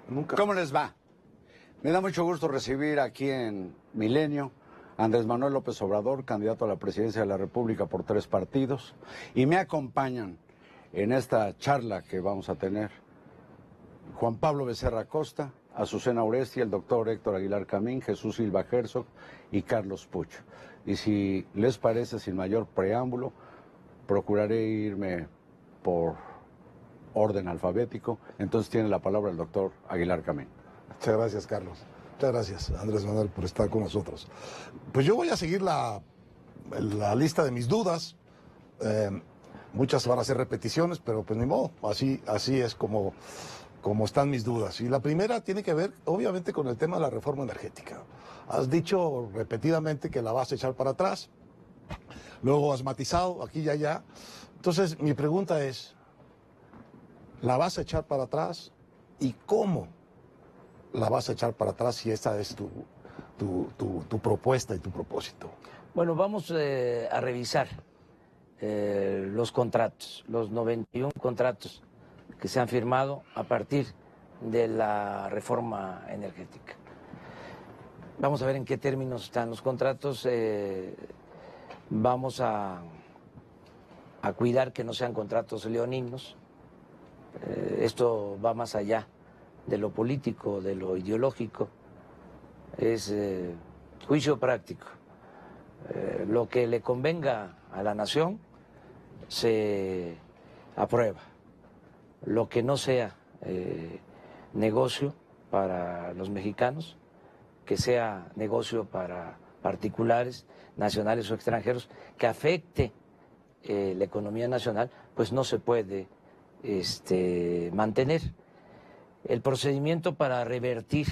Nunca. ¿Cómo les va? Me da mucho gusto recibir aquí en Milenio a Andrés Manuel López Obrador, candidato a la presidencia de la República por 3 partidos, y me acompañan en esta charla que vamos a tener Juan Pablo Becerra Costa, Azucena Oresti, el doctor Héctor Aguilar Camín, Jesús Silva Herzog y Carlos Puch. Y si les parece, sin mayor preámbulo, procuraré irme por orden alfabético. Entonces tiene la palabra el doctor Aguilar Camín. Muchas gracias, Carlos. Muchas gracias, Andrés Manuel, por estar con nosotros. Pues yo voy a seguir la lista de mis dudas. Muchas van a ser repeticiones, pero pues ni modo. Así es como están mis dudas. Y la primera tiene que ver, obviamente, con el tema de la reforma energética. Has dicho repetidamente que la vas a echar para atrás. Luego has matizado aquí y allá. Entonces, mi pregunta es, ¿la vas a echar para atrás? ¿Y cómo la vas a echar para atrás si esa es tu propuesta y tu propósito? Bueno, vamos a revisar los contratos, los 91 contratos que se han firmado a partir de la reforma energética. Vamos a ver en qué términos están los contratos. Vamos a cuidar que no sean contratos leoninos. Esto va más allá de lo político, de lo ideológico. Es juicio práctico. Lo que le convenga a la nación se aprueba. Lo que no sea negocio para los mexicanos, que sea negocio para particulares, nacionales o extranjeros, que afecte la economía nacional, pues no se puede mantener. El procedimiento para revertir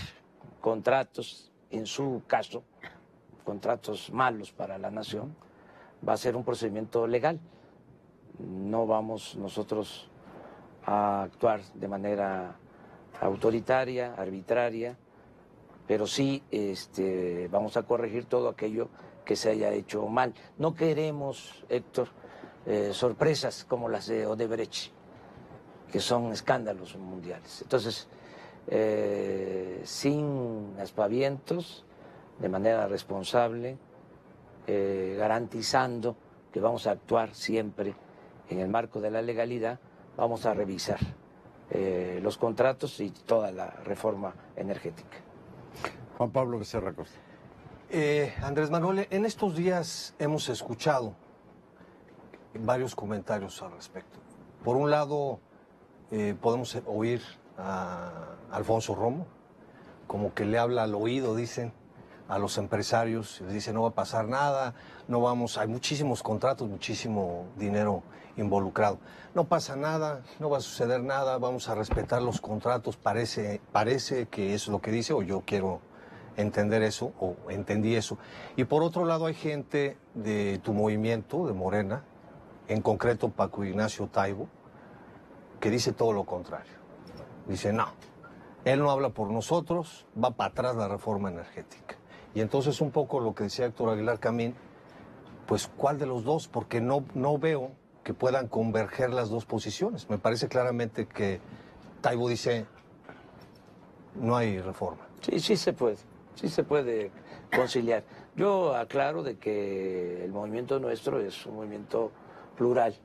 contratos, en su caso, contratos malos para la nación, va a ser un procedimiento legal. No vamos nosotros a actuar de manera autoritaria, arbitraria, pero sí vamos a corregir todo aquello que se haya hecho mal. No queremos, Héctor, sorpresas como las de Odebrecht, que son escándalos mundiales. Entonces, sin aspavientos, de manera responsable, garantizando que vamos a actuar siempre en el marco de la legalidad, vamos a revisar los contratos y toda la reforma energética. Juan Pablo Becerra Costa. Andrés Manuel, en estos días hemos escuchado varios comentarios al respecto. Por un lado, podemos oír a Alfonso Romo, como que le habla al oído, dicen, a los empresarios, les dice no va a pasar nada, no vamos, hay muchísimos contratos, muchísimo dinero involucrado. No pasa nada, no va a suceder nada, vamos a respetar los contratos, parece que es lo que dice, o yo quiero entender eso, o entendí eso. Y por otro lado hay gente de tu movimiento, de Morena, en concreto Paco Ignacio Taibo, que dice todo lo contrario. Dice, no, él no habla por nosotros, va para atrás la reforma energética. Y entonces un poco lo que decía Héctor Aguilar Camín, pues ¿cuál de los dos? Porque no veo que puedan converger las dos posiciones. Me parece claramente que Taibo dice, no hay reforma. Sí se puede conciliar. Yo aclaro de que el movimiento nuestro es un movimiento plural,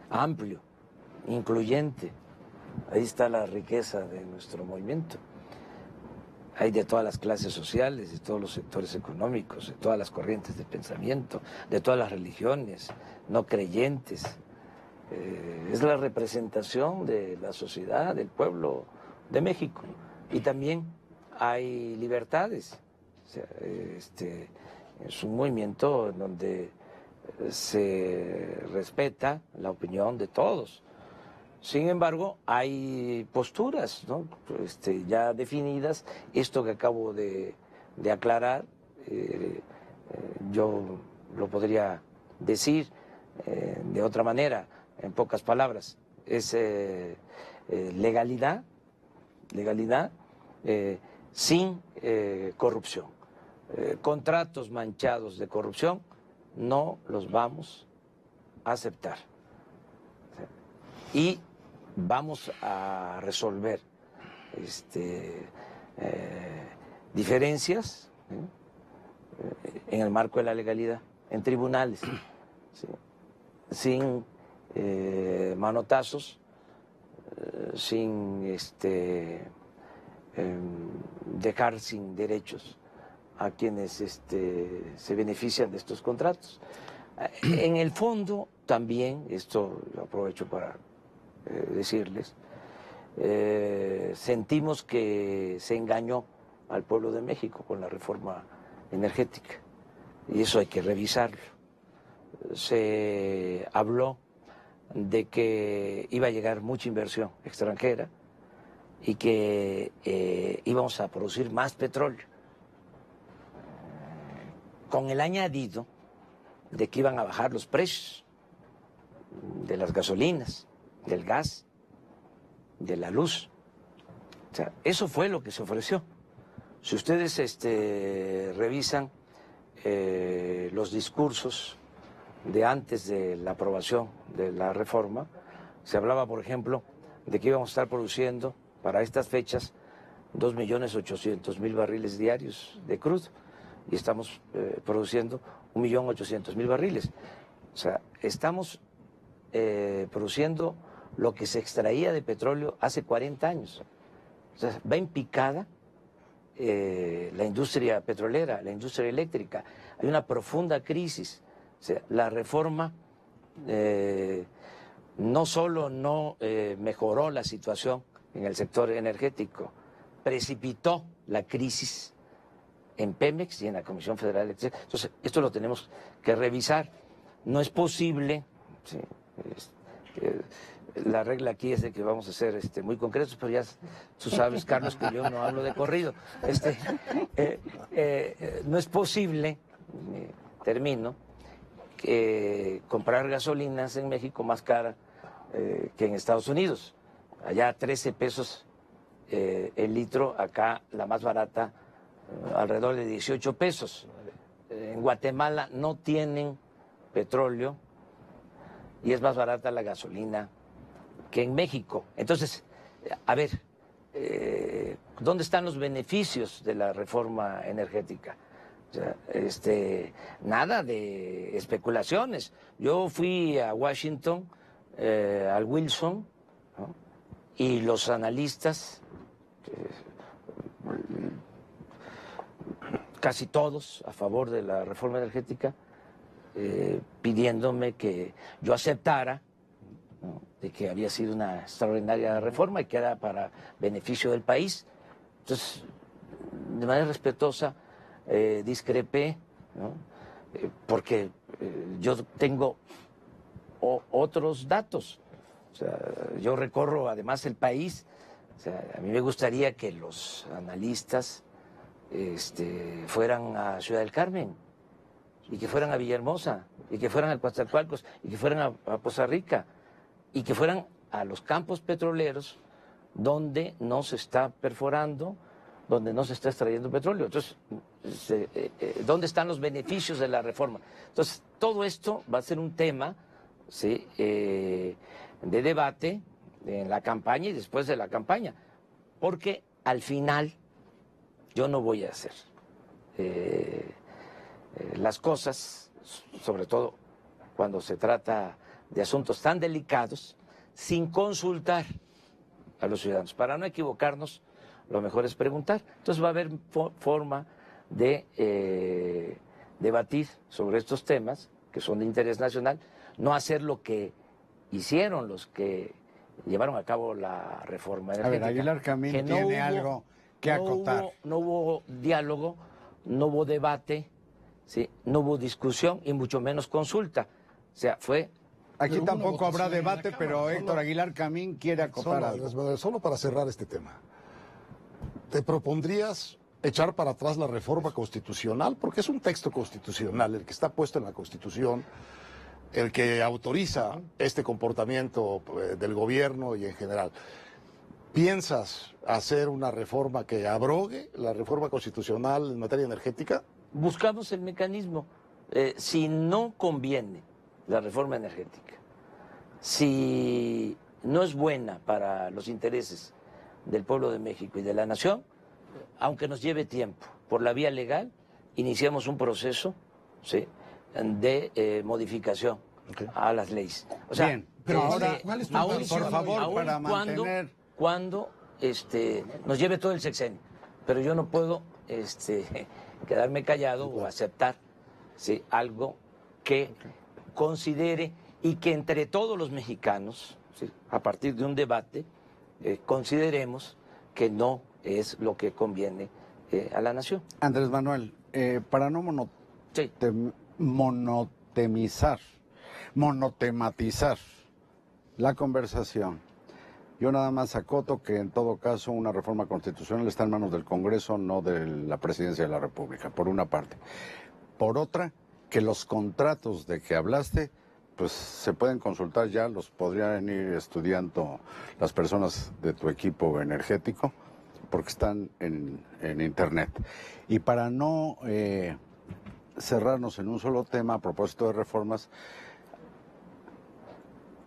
amplio, incluyente. Ahí está la riqueza de nuestro movimiento. Hay de todas las clases sociales, de todos los sectores económicos, de todas las corrientes de pensamiento, de todas las religiones, no creyentes. Es la representación de la sociedad, del pueblo de México. Y también hay libertades. O sea, es un movimiento en donde se respeta la opinión de todos. Sin embargo, hay posturas, ¿no? Ya definidas. Esto que acabo de aclarar, yo lo podría decir de otra manera, en pocas palabras. Es legalidad sin corrupción. Contratos manchados de corrupción no los vamos a aceptar. Y vamos a resolver diferencias en el marco de la legalidad, en tribunales, ¿sí? Sin manotazos, sin dejar sin derechos a quienes se benefician de estos contratos. En el fondo también, esto lo aprovecho para decirles, sentimos que se engañó al pueblo de México con la reforma energética y eso hay que revisarlo. Se habló de que iba a llegar mucha inversión extranjera y que íbamos a producir más petróleo, con el añadido de que iban a bajar los precios de las gasolinas, del gas, de la luz. O sea, eso fue lo que se ofreció. Si ustedes revisan los discursos de antes de la aprobación de la reforma, se hablaba, por ejemplo, de que íbamos a estar produciendo para estas fechas 2.800.000 barriles diarios de crudo y estamos produciendo 1.800.000 barriles. O sea, estamos produciendo lo que se extraía de petróleo hace 40 años. O sea, va en picada la industria petrolera, la industria eléctrica. Hay una profunda crisis. O sea, la reforma no solo no mejoró la situación en el sector energético, precipitó la crisis en Pemex y en la Comisión Federal de Electricidad. Entonces, esto lo tenemos que revisar. No es posible, sí, la regla aquí es de que vamos a ser muy concretos, pero ya tú sabes, Carlos, que yo no hablo de corrido. No es posible, termino, comprar gasolinas en México más cara que en Estados Unidos. Allá 13 pesos el litro, acá la más barata alrededor de 18 pesos. En Guatemala no tienen petróleo y es más barata la gasolina que en México. Entonces, a ver, ¿dónde están los beneficios de la reforma energética? O sea, nada de especulaciones. Yo fui a Washington, al Wilson, ¿no? Y los analistas, casi todos a favor de la reforma energética, pidiéndome que yo aceptara, ¿no?, de que había sido una extraordinaria reforma y que era para beneficio del país. Entonces, de manera respetuosa, discrepé, ¿no?, porque yo tengo otros datos. O sea, yo recorro además el país. O sea, a mí me gustaría que los analistas fueran a Ciudad del Carmen y que fueran a Villahermosa y que fueran a Coatzacoalcos y que fueran a Poza Rica y que fueran a los campos petroleros donde no se está perforando, donde no se está extrayendo petróleo. Entonces, ¿dónde están los beneficios de la reforma? Entonces, todo esto va a ser un tema, ¿sí?, de debate en la campaña y después de la campaña, porque al final yo no voy a hacer las cosas, sobre todo cuando se trata de asuntos tan delicados, sin consultar a los ciudadanos. Para no equivocarnos, lo mejor es preguntar. Entonces va a haber forma de debatir sobre estos temas que son de interés nacional, no hacer lo que hicieron los que llevaron a cabo la reforma energética. A ver, Aguilar Camín que tiene algo que acotar. No hubo diálogo, no hubo debate, ¿sí?, no hubo discusión y mucho menos consulta. O sea, fue... Aquí Pero tampoco habrá votación en la debate, Cámara, pero solo- Héctor Aguilar Camín quiere acotar algo. Solo para cerrar este tema, ¿te propondrías echar para atrás la reforma constitucional? Porque es un texto constitucional, el que está puesto en la Constitución, el que autoriza este comportamiento del gobierno y en general. ¿Piensas hacer una reforma que abrogue la reforma constitucional en materia energética? Buscamos el mecanismo. Si no conviene la reforma energética, si no es buena para los intereses del pueblo de México y de la nación, aunque nos lleve tiempo. Por la vía legal, iniciamos un proceso, ¿sí?, de modificación a las leyes. O sea, Bien, pero ahora, ¿cuál es tu aún- posición? por favor, aún para mantener... cuando nos lleve todo el sexenio. Pero yo no puedo quedarme callado o aceptar, ¿sí?, algo que considere y que entre todos los mexicanos, ¿sí?, a partir de un debate, consideremos que no es lo que conviene a la nación. Andrés Manuel, para no Sí. monotematizar la conversación, yo nada más acoto que en todo caso una reforma constitucional está en manos del Congreso, no de la Presidencia de la República, por una parte. Por otra, que los contratos de que hablaste, pues se pueden consultar ya, los podrían ir estudiando las personas de tu equipo energético, porque están en Internet. Y para no cerrarnos en un solo tema a propósito de reformas,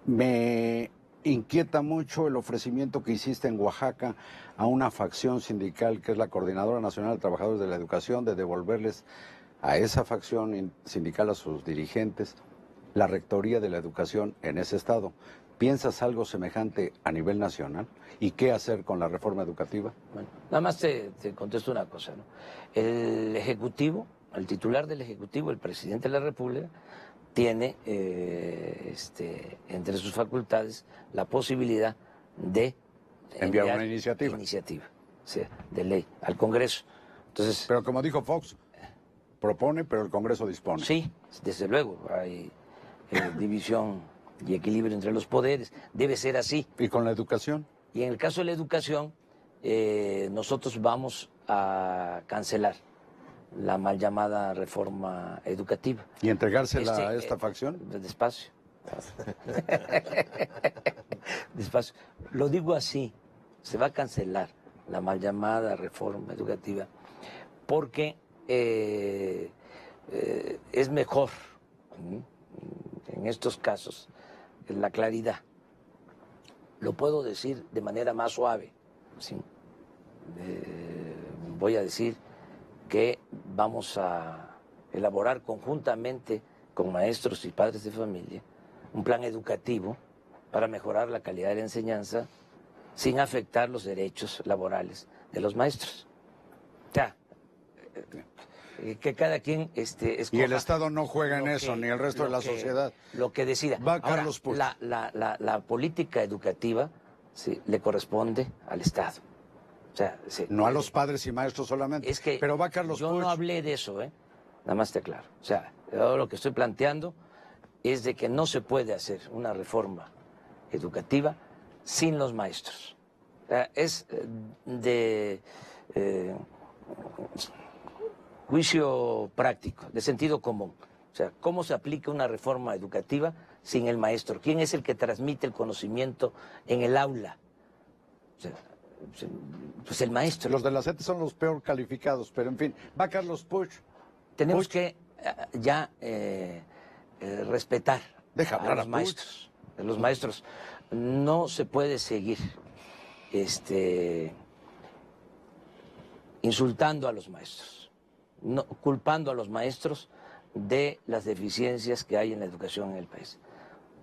me inquieta mucho el ofrecimiento que hiciste en Oaxaca a una facción sindical que es la Coordinadora Nacional de Trabajadores de la Educación, de devolverles a esa facción sindical, a sus dirigentes, la rectoría de la educación en ese estado. ¿Piensas algo semejante a nivel nacional? ¿Y qué hacer con la reforma educativa? Bueno, nada más te contesto una cosa, ¿no? El Ejecutivo, el titular del Ejecutivo, el presidente de la República, tiene entre sus facultades la posibilidad de Enviar una iniciativa. O sea, de ley al Congreso. Entonces, Pero como dijo Fox, propone, pero el Congreso dispone. sí, desde luego, hay división y equilibrio entre los poderes, debe ser así. ¿Y con la educación? Y en el caso de la educación, nosotros vamos a cancelar la mal llamada reforma educativa. ¿Y entregársela a esta facción? Despacio. Despacio. Lo digo así, se va a cancelar la mal llamada reforma educativa porque es mejor en estos casos la claridad. Lo puedo decir de manera más suave, ¿sí? Voy a decir que vamos a elaborar conjuntamente con maestros y padres de familia un plan educativo para mejorar la calidad de la enseñanza sin afectar los derechos laborales de los maestros. O sea, que cada quien escoja. Y el Estado no juega en lo eso, que- ni el resto de la lo que- sociedad. Lo que decida. Va Ahora, Carlos Puig. la política educativa, sí, le corresponde al Estado. O sea, sí, No a los padres y maestros solamente. es que Pero va Carlos yo Puig. no hablé de eso, nada más te aclaro. O sea, yo lo que estoy planteando es de que no se puede hacer una reforma educativa sin los maestros. O sea, es de juicio práctico, de sentido común. O sea, ¿cómo se aplica una reforma educativa sin el maestro? ¿Quién es el que transmite el conocimiento en el aula? O sea, pues el maestro. Los de la SET son los peor calificados, pero en fin, va Carlos Puig. Tenemos Puig. que ya respetar Deja hablar a a los Puig. maestros. A los maestros. No se puede seguir insultando a los maestros, no, culpando a los maestros de las deficiencias que hay en la educación en el país.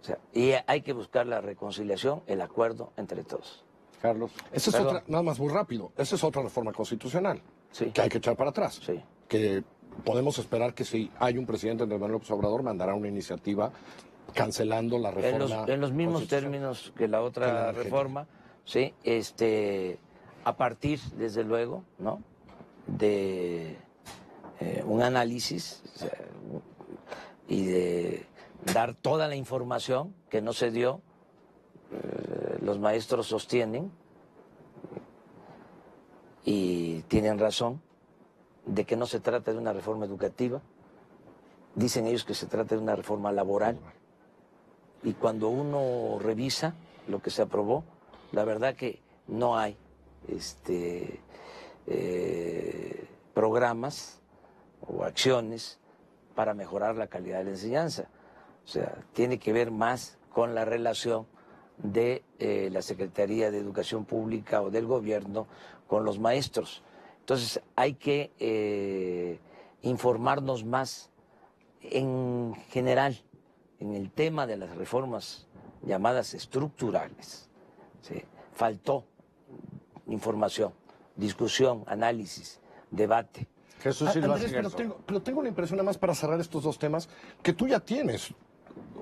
O sea, y hay que buscar la reconciliación, el acuerdo entre todos. Carlos. Esa es Perdón. otra, nada más muy rápido, esa es otra reforma constitucional Sí. que hay que echar para atrás. Sí. Que podemos esperar que si hay un presidente Andrés Manuel López Obrador mandará una iniciativa cancelando la reforma. En los mismos constitucional. términos que la Que otra la energética. reforma, sí, a partir, desde luego, ¿no?, de un análisis, o sea, y de dar toda la información que no se dio. Los maestros sostienen, y tienen razón, de que no se trata de una reforma educativa. Dicen ellos que se trata de una reforma laboral. Y cuando uno revisa lo que se aprobó, la verdad que no hay programas o acciones para mejorar la calidad de la enseñanza. O sea, tiene que ver más con la relación de la Secretaría de Educación Pública o del gobierno con los maestros. Entonces hay que informarnos más en general en el tema de las reformas llamadas estructurales. ¿Sí? Faltó información, discusión, análisis, debate. Jesús Silva Andrés, Gerso. pero tengo la impresión, nada más para cerrar estos dos temas, que tú ya tienes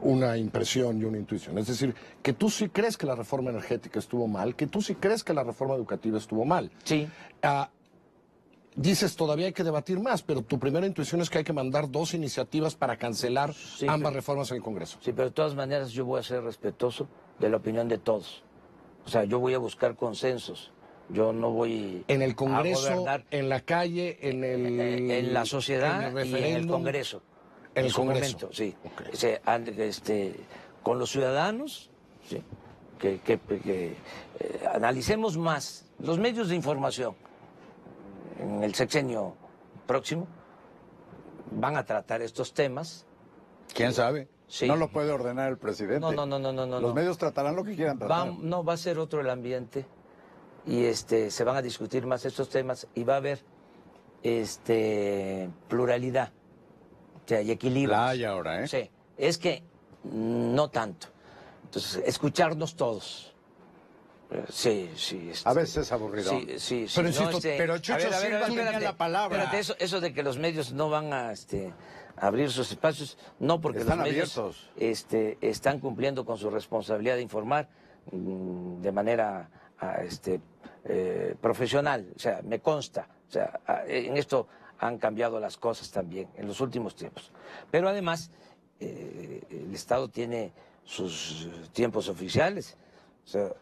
una impresión y una intuición. Es decir, que tú sí crees que la reforma energética estuvo mal, que tú sí crees que la reforma educativa estuvo mal. Sí. Dices, todavía hay que debatir más, pero tu primera intuición es que hay que mandar 2 iniciativas para cancelar ambas reformas en el Congreso. Sí, pero de todas maneras yo voy a ser respetuoso de la opinión de todos. O sea, yo voy a buscar consensos. Yo no voy en el a Congreso, gobernar en la calle, en la sociedad en el y en el referéndum. Congreso. En el su Congreso. momento, sí. Okay. O sea, con los ciudadanos, sí, que analicemos más los medios de información en el sexenio próximo. Van a tratar estos temas. ¿Quién sabe? Sí. No lo puede ordenar el presidente. No. Los medios tratarán lo que quieran tratar. No, va a ser otro el ambiente y se van a discutir más estos temas y va a haber pluralidad, o sea, y equilibrio. La hay ahora, ¿eh? Sí, es que no tanto. Entonces, escucharnos todos. Sí. A veces es aburrido. Sí. Pero insisto, pero Chucho Silva tenía espérate, la palabra. Espérate, eso de que los medios no van a abrir sus espacios, no, porque Están los medios abiertos. están cumpliendo con su responsabilidad de informar de manera profesional, o sea, me consta, o sea, en esto han cambiado las cosas también en los últimos tiempos. Pero además, el Estado tiene sus tiempos oficiales, o sea,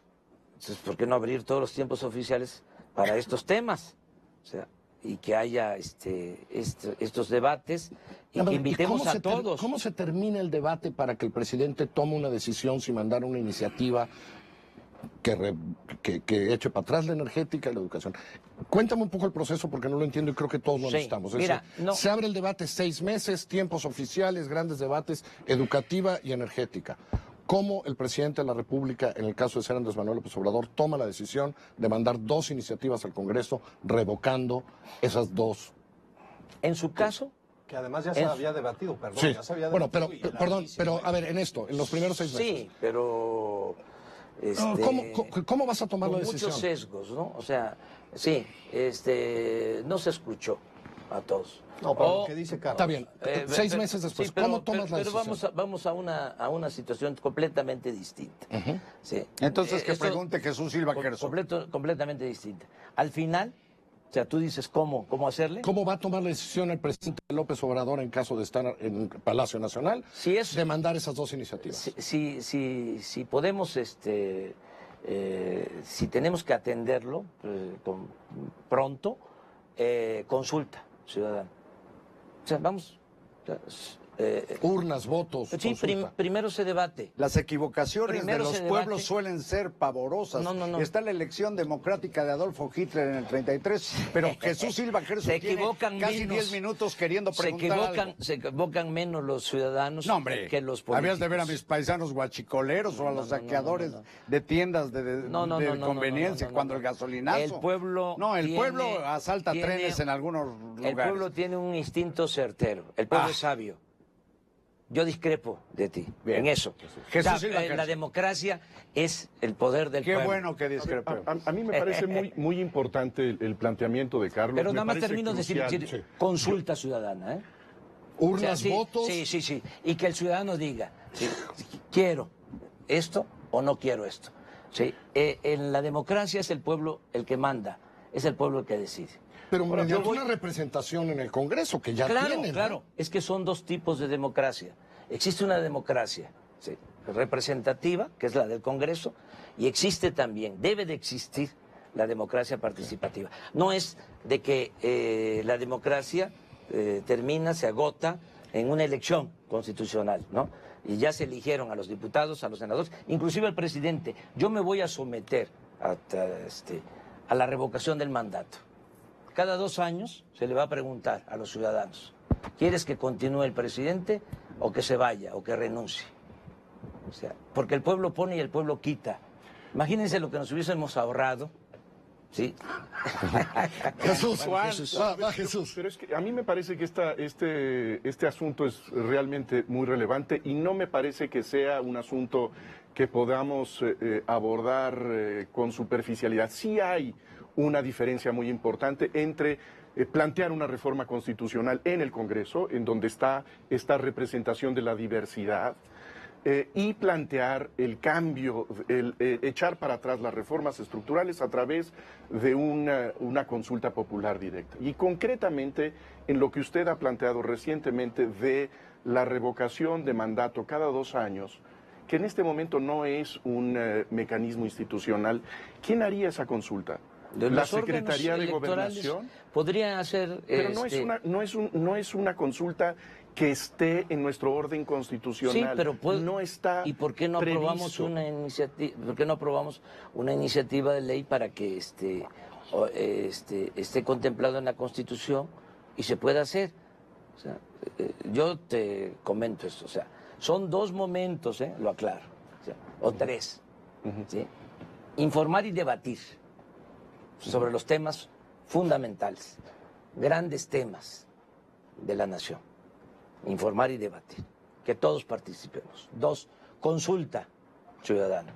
entonces, ¿por qué no abrir todos los tiempos oficiales para estos temas? O sea, y que haya estos debates y que invitemos a todos. ¿Cómo se termina el debate para que el presidente tome una decisión sin mandar una iniciativa que eche para atrás la energética y la educación? Cuéntame un poco el proceso porque no lo entiendo y creo que todos lo necesitamos. Mira, se abre el debate 6 meses, tiempos oficiales, grandes debates, educativa y energética. ¿Cómo el presidente de la República, en el caso de ser Andrés Manuel López Obrador, toma la decisión de mandar 2 iniciativas al Congreso revocando esas 2? En su caso, que además ya se había debatido, perdón. Sí. Ya se había Bueno, debatido pero, perdón, pero a ver, en los primeros 6 meses. sí, pero ¿Cómo vas a tomar la con decisión? muchos sesgos, ¿no? O sea, sí, no se escuchó a todos. No, pero lo que dice Carlos. Está bien, 6 meses después, sí, pero, ¿cómo tomas la decisión? Pero vamos a una situación completamente distinta. Sí. Entonces que Esto- pregunte Jesús Silva Gerso. completamente distinta. Al final, o sea, tú dices cómo hacerle. ¿Cómo va a tomar la decisión el presidente López Obrador en caso de estar en Palacio Nacional Si es- de mandar esas 2 iniciativas? Si podemos, si tenemos que atenderlo pronto, consulta ciudadana. O sea, vamos. Urnas, votos, Sí, consulta. primero se debate. Las equivocaciones Primero de los se pueblos debate. suelen ser pavorosas. No. Está la elección democrática de Adolfo Hitler en el 33, pero Jesús Silva Gerso Se tiene equivocan casi menos. 10 minutos queriendo preguntar algo. Se equivocan menos los ciudadanos No, hombre, que los políticos. habías de ver a mis paisanos guachicoleros o a los saqueadores de tiendas de conveniencia cuando el gasolinazo. El pueblo No, el tiene- pueblo asalta tiene- trenes en algunos lugares. El pueblo tiene un instinto certero. El pueblo Ah. es sabio. Yo discrepo de ti Bien. en eso. Jesús O sea, Silva Gerso. la democracia es el poder del Qué pueblo. bueno que discrepe. A mí me parece muy importante el planteamiento de Carlos. Pero Me nada más parece termino de crucial. decir consulta ciudadana. ¿eh? Urnas, sí, votos. Sí. Y que el ciudadano diga, sí, quiero esto o no quiero esto. Sí. En la democracia es el pueblo el que manda, es el pueblo el que decide. Pero Ahora, mediante yo voy- una representación en el Congreso que ya Claro, tienen. ¿no? claro. Es que son 2 tipos de democracia. Existe una democracia representativa, que es la del Congreso, y existe también, debe de existir la democracia participativa. No es de que la democracia termina, se agota en una elección constitucional, ¿no? Y ya se eligieron a los diputados, a los senadores, inclusive al presidente. Yo me voy a someter a la revocación del mandato. Cada 2 años se le va a preguntar a los ciudadanos, ¿quieres que continúe el presidente o que se vaya o que renuncie? O sea, porque el pueblo pone y el pueblo quita. Imagínense lo que nos hubiésemos ahorrado, ¿sí? Jesús, Jesús. Va, Jesús. Pero es que a mí me parece que este asunto es realmente muy relevante y no me parece que sea un asunto que podamos abordar con superficialidad. Sí hay una diferencia muy importante entre plantear una reforma constitucional en el Congreso, en donde está esta representación de la diversidad, y plantear el cambio, echar para atrás las reformas estructurales a través de una consulta popular directa. Y concretamente en lo que usted ha planteado recientemente de la revocación de mandato cada 2 años, que en este momento no es un mecanismo institucional, ¿quién haría esa consulta? De ¿La los Secretaría órganos de electorales Gobernación? podría hacer... Pero no es una consulta que esté en nuestro orden constitucional. Sí, pero no está ¿y por qué no aprobamos previsto. una iniciativa? ¿Por qué no aprobamos una iniciativa de ley para que esté contemplado en la Constitución y se pueda hacer? O sea, yo te comento esto, o sea, son 2 momentos, lo aclaro, o 3, ¿sí? Informar y debatir sobre los temas fundamentales, grandes temas de la nación. Informar y debatir, que todos participemos. 2, consulta ciudadana,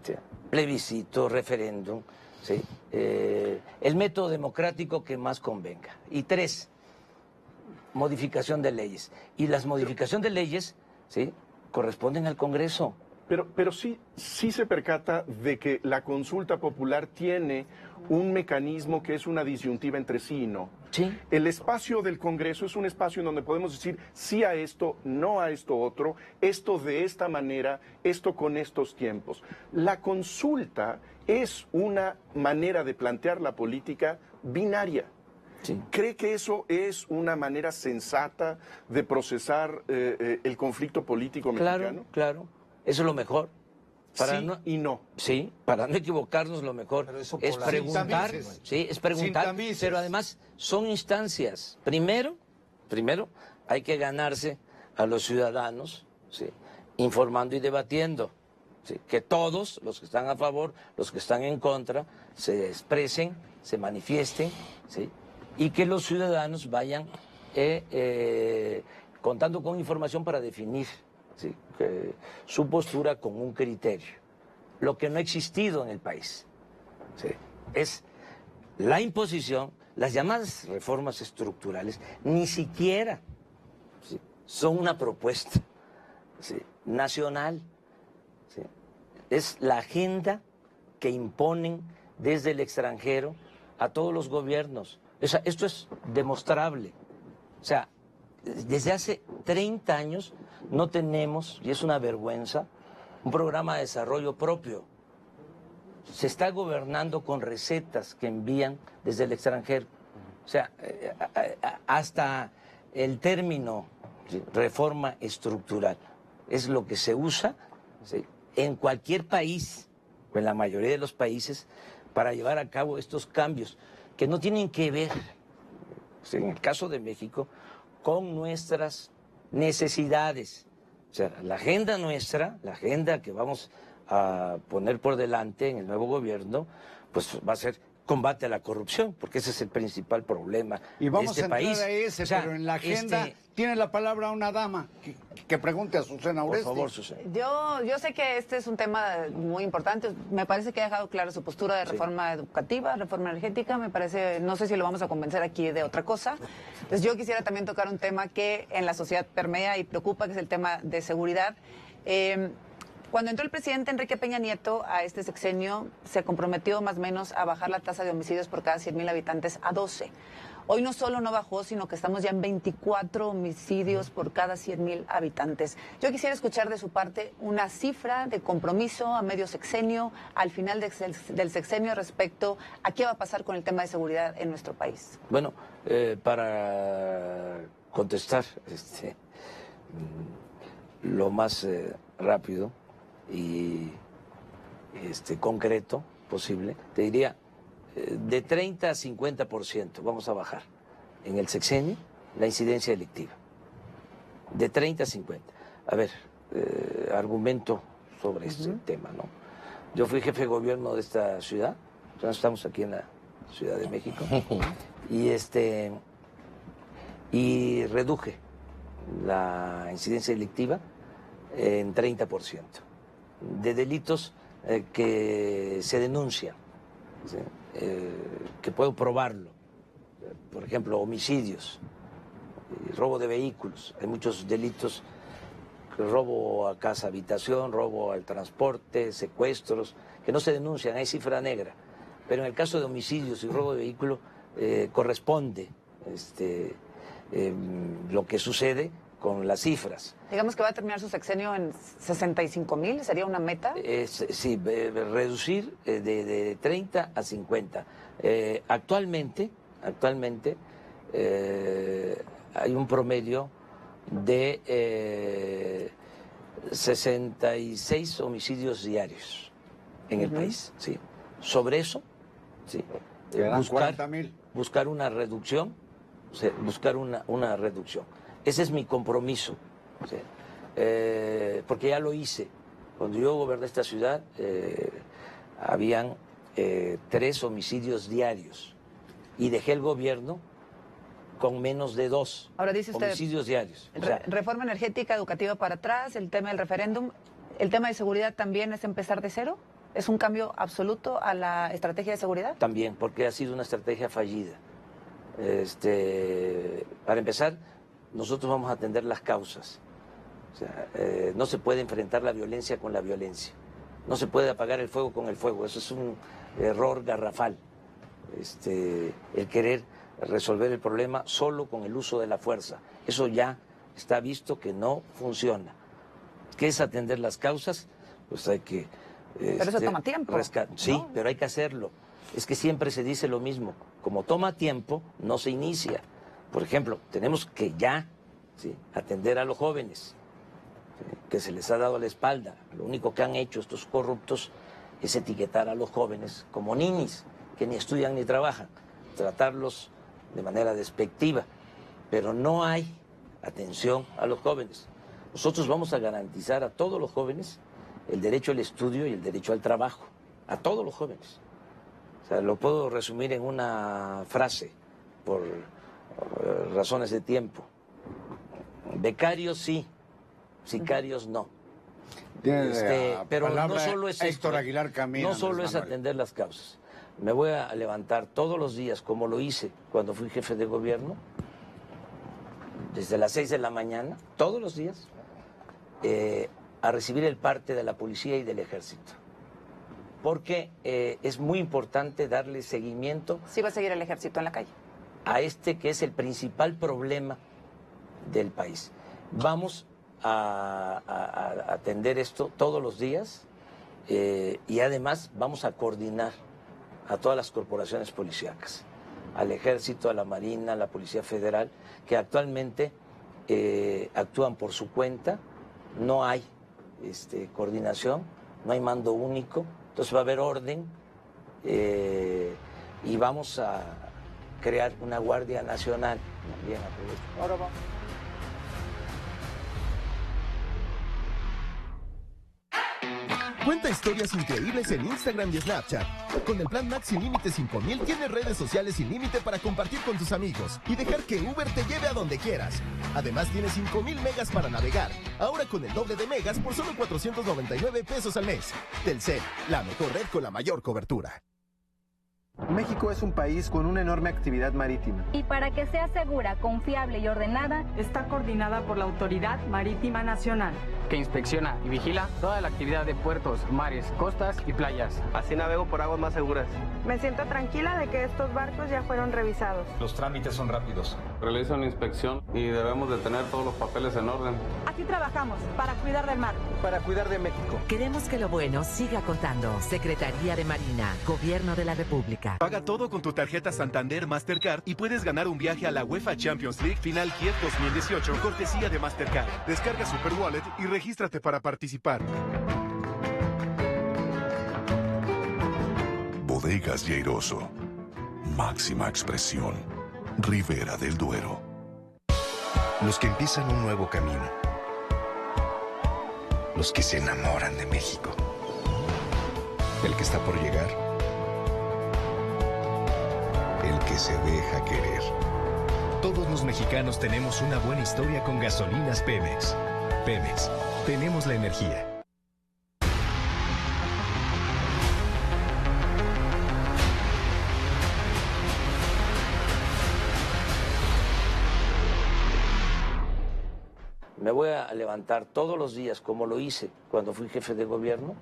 ¿sí? Plebiscito, referéndum, ¿sí? El método democrático que más convenga. Y 3, modificación de leyes. Y las modificaciones de leyes, ¿sí?, corresponden al Congreso. Pero sí se percata de que la consulta popular tiene un mecanismo que es una disyuntiva entre sí y no. Sí. El espacio del Congreso es un espacio en donde podemos decir sí a esto, no a esto otro, esto de esta manera, esto con estos tiempos. La consulta es una manera de plantear la política binaria. Sí. ¿Cree que eso es una manera sensata de procesar el conflicto político mexicano? Claro. Eso es lo mejor. Sí y no. Sí, para no equivocarnos, lo mejor Pero eso es por la- preguntar. Sin tamices. Sí, es preguntar. Sin tamices. Pero además son instancias. Primero hay que ganarse a los ciudadanos, ¿sí?, informando y debatiendo. ¿Sí? Que todos, los que están a favor, los que están en contra, se expresen, se manifiesten, ¿sí?, y que los ciudadanos vayan contando con información para definir, ¿sí?, su postura con un criterio. Lo que no ha existido en el país, ¿sí?, es la imposición, las llamadas reformas estructurales, ni siquiera, ¿sí?, son una propuesta, ¿sí?, nacional. ¿Sí? Es la agenda que imponen desde el extranjero a todos los gobiernos. O sea, esto es demostrable. O sea, desde hace 30 años no tenemos, y es una vergüenza, un programa de desarrollo propio. Se está gobernando con recetas que envían desde el extranjero. O sea, hasta el término, ¿sí?, reforma estructural es lo que se usa, ¿sí?, en cualquier país, o en la mayoría de los países, para llevar a cabo estos cambios que no tienen que ver, ¿sí?, en el caso de México, con nuestras necesidades. O sea, la agenda nuestra, la agenda que vamos a poner por delante en el nuevo gobierno, pues va a ser combate a la corrupción, porque ese es el principal problema Y vamos de este a entrar país. a ese, O sea, pero en la agenda tiene la palabra una dama que pregunte a Susana por Oresti. favor, Susana. Yo sé que este es un tema muy importante. Me parece que ha dejado clara su postura de reforma educativa, reforma energética. Me parece, no sé si lo vamos a convencer aquí de otra cosa. Entonces yo quisiera también tocar un tema que en la sociedad permea y preocupa, que es el tema de seguridad. Cuando entró el presidente Enrique Peña Nieto a este sexenio, se comprometió más o menos a bajar la tasa de homicidios por cada 100,000 habitantes a 12. Hoy no solo no bajó, sino que estamos ya en 24 homicidios por cada 100,000 habitantes. Yo quisiera escuchar de su parte una cifra de compromiso a medio sexenio, al final del sexenio, respecto a qué va a pasar con el tema de seguridad en nuestro país. Bueno, para contestar lo más rápido y concreto posible, te diría de 30 a 50% vamos a bajar en el sexenio la incidencia delictiva. De 30 a 50. A ver, argumento sobre este tema, ¿no? Yo fui jefe de gobierno de esta ciudad, ya estamos aquí en la Ciudad de México, y reduje la incidencia delictiva en 30% de delitos que se denuncian, ¿sí? Que puedo probarlo, por ejemplo, homicidios, robo de vehículos, hay muchos delitos, robo a casa habitación, robo al transporte, secuestros, que no se denuncian, hay cifra negra, pero en el caso de homicidios y robo de vehículo corresponde lo que sucede con las cifras. Digamos que va a terminar su sexenio en 65,000, ¿sería una meta? Sí, reducir de 30 a 50. Actualmente hay un promedio de 66 homicidios diarios en el país. ¿Sí? Sobre eso, sí, buscar una reducción, buscar una reducción. Ese es mi compromiso, ¿sí? Porque ya lo hice. Cuando yo goberné esta ciudad, habían 3 homicidios diarios y dejé el gobierno con menos de 2 Ahora dice usted, homicidios diarios. Reforma energética, educativa para atrás, el tema del referéndum, el tema de seguridad también es empezar de cero. ¿Es un cambio absoluto a la estrategia de seguridad? También, porque ha sido una estrategia fallida. Para empezar, nosotros vamos a atender las causas. O sea, no se puede enfrentar la violencia con la violencia. No se puede apagar el fuego con el fuego. Eso es un error garrafal. El querer resolver el problema solo con el uso de la fuerza. Eso ya está visto que no funciona. ¿Qué es atender las causas? Pues hay que... pero eso toma tiempo. Sí, ¿no? Pero hay que hacerlo. Es que siempre se dice lo mismo. Como toma tiempo, no se inicia. Por ejemplo, tenemos que ya, ¿sí?, atender a los jóvenes, ¿sí?, que se les ha dado la espalda. Lo único que han hecho estos corruptos es etiquetar a los jóvenes como ninis, que ni estudian ni trabajan, tratarlos de manera despectiva. Pero no hay atención a los jóvenes. Nosotros vamos a garantizar a todos los jóvenes el derecho al estudio y el derecho al trabajo, a todos los jóvenes. O sea, lo puedo resumir en una frase, por razones de tiempo. Becarios sí, sicarios no. Pero no solo es Héctor Aguilar Camino. No solo es atender las causas. Me voy a levantar todos los días, como lo hice cuando fui jefe de gobierno, desde las 6 de la mañana, todos los días, a recibir el parte de la policía y del ejército. Porque es muy importante darle seguimiento. Sí va a seguir el ejército en la calle. A que es el principal problema del país. Vamos a atender esto todos los días y además vamos a coordinar a todas las corporaciones policíacas, al Ejército, a la Marina, a la Policía Federal, que actualmente actúan por su cuenta, no hay coordinación, no hay mando único, entonces va a haber orden y vamos a crear una Guardia Nacional. Bien, ahora vamos. Cuenta historias increíbles en Instagram y Snapchat. Con el plan Max sin límite 5000 tienes redes sociales sin límite para compartir con tus amigos y dejar que Uber te lleve a donde quieras. Además tienes 5000 megas para navegar. Ahora con el doble de megas por solo 499 pesos al mes. Telcel, la mejor red con la mayor cobertura. México es un país con una enorme actividad marítima. Y para que sea segura, confiable y ordenada, está coordinada por la Autoridad Marítima Nacional, que inspecciona y vigila toda la actividad de puertos, mares, costas y playas. Así navego por aguas más seguras. Me siento tranquila de que estos barcos ya fueron revisados. Los trámites son rápidos. Realiza una inspección y debemos de tener todos los papeles en orden. Aquí trabajamos para cuidar del mar. Para cuidar de México. Queremos que lo bueno siga contando. Secretaría de Marina, Gobierno de la República. Paga todo con tu tarjeta Santander Mastercard y puedes ganar un viaje a la UEFA Champions League Final Kiev 2018, cortesía de Mastercard. Descarga Super Wallet y regístrate para participar. Bodegas Lleiroso. Máxima expresión. Ribera del Duero. Los que empiezan un nuevo camino. los que se enamoran de México. El que está por llegar. El que se deja querer. Todos los mexicanos tenemos una buena historia con gasolinas Pemex. Pemex, tenemos la energía. Me voy a levantar todos los días, como lo hice cuando fui jefe de gobierno,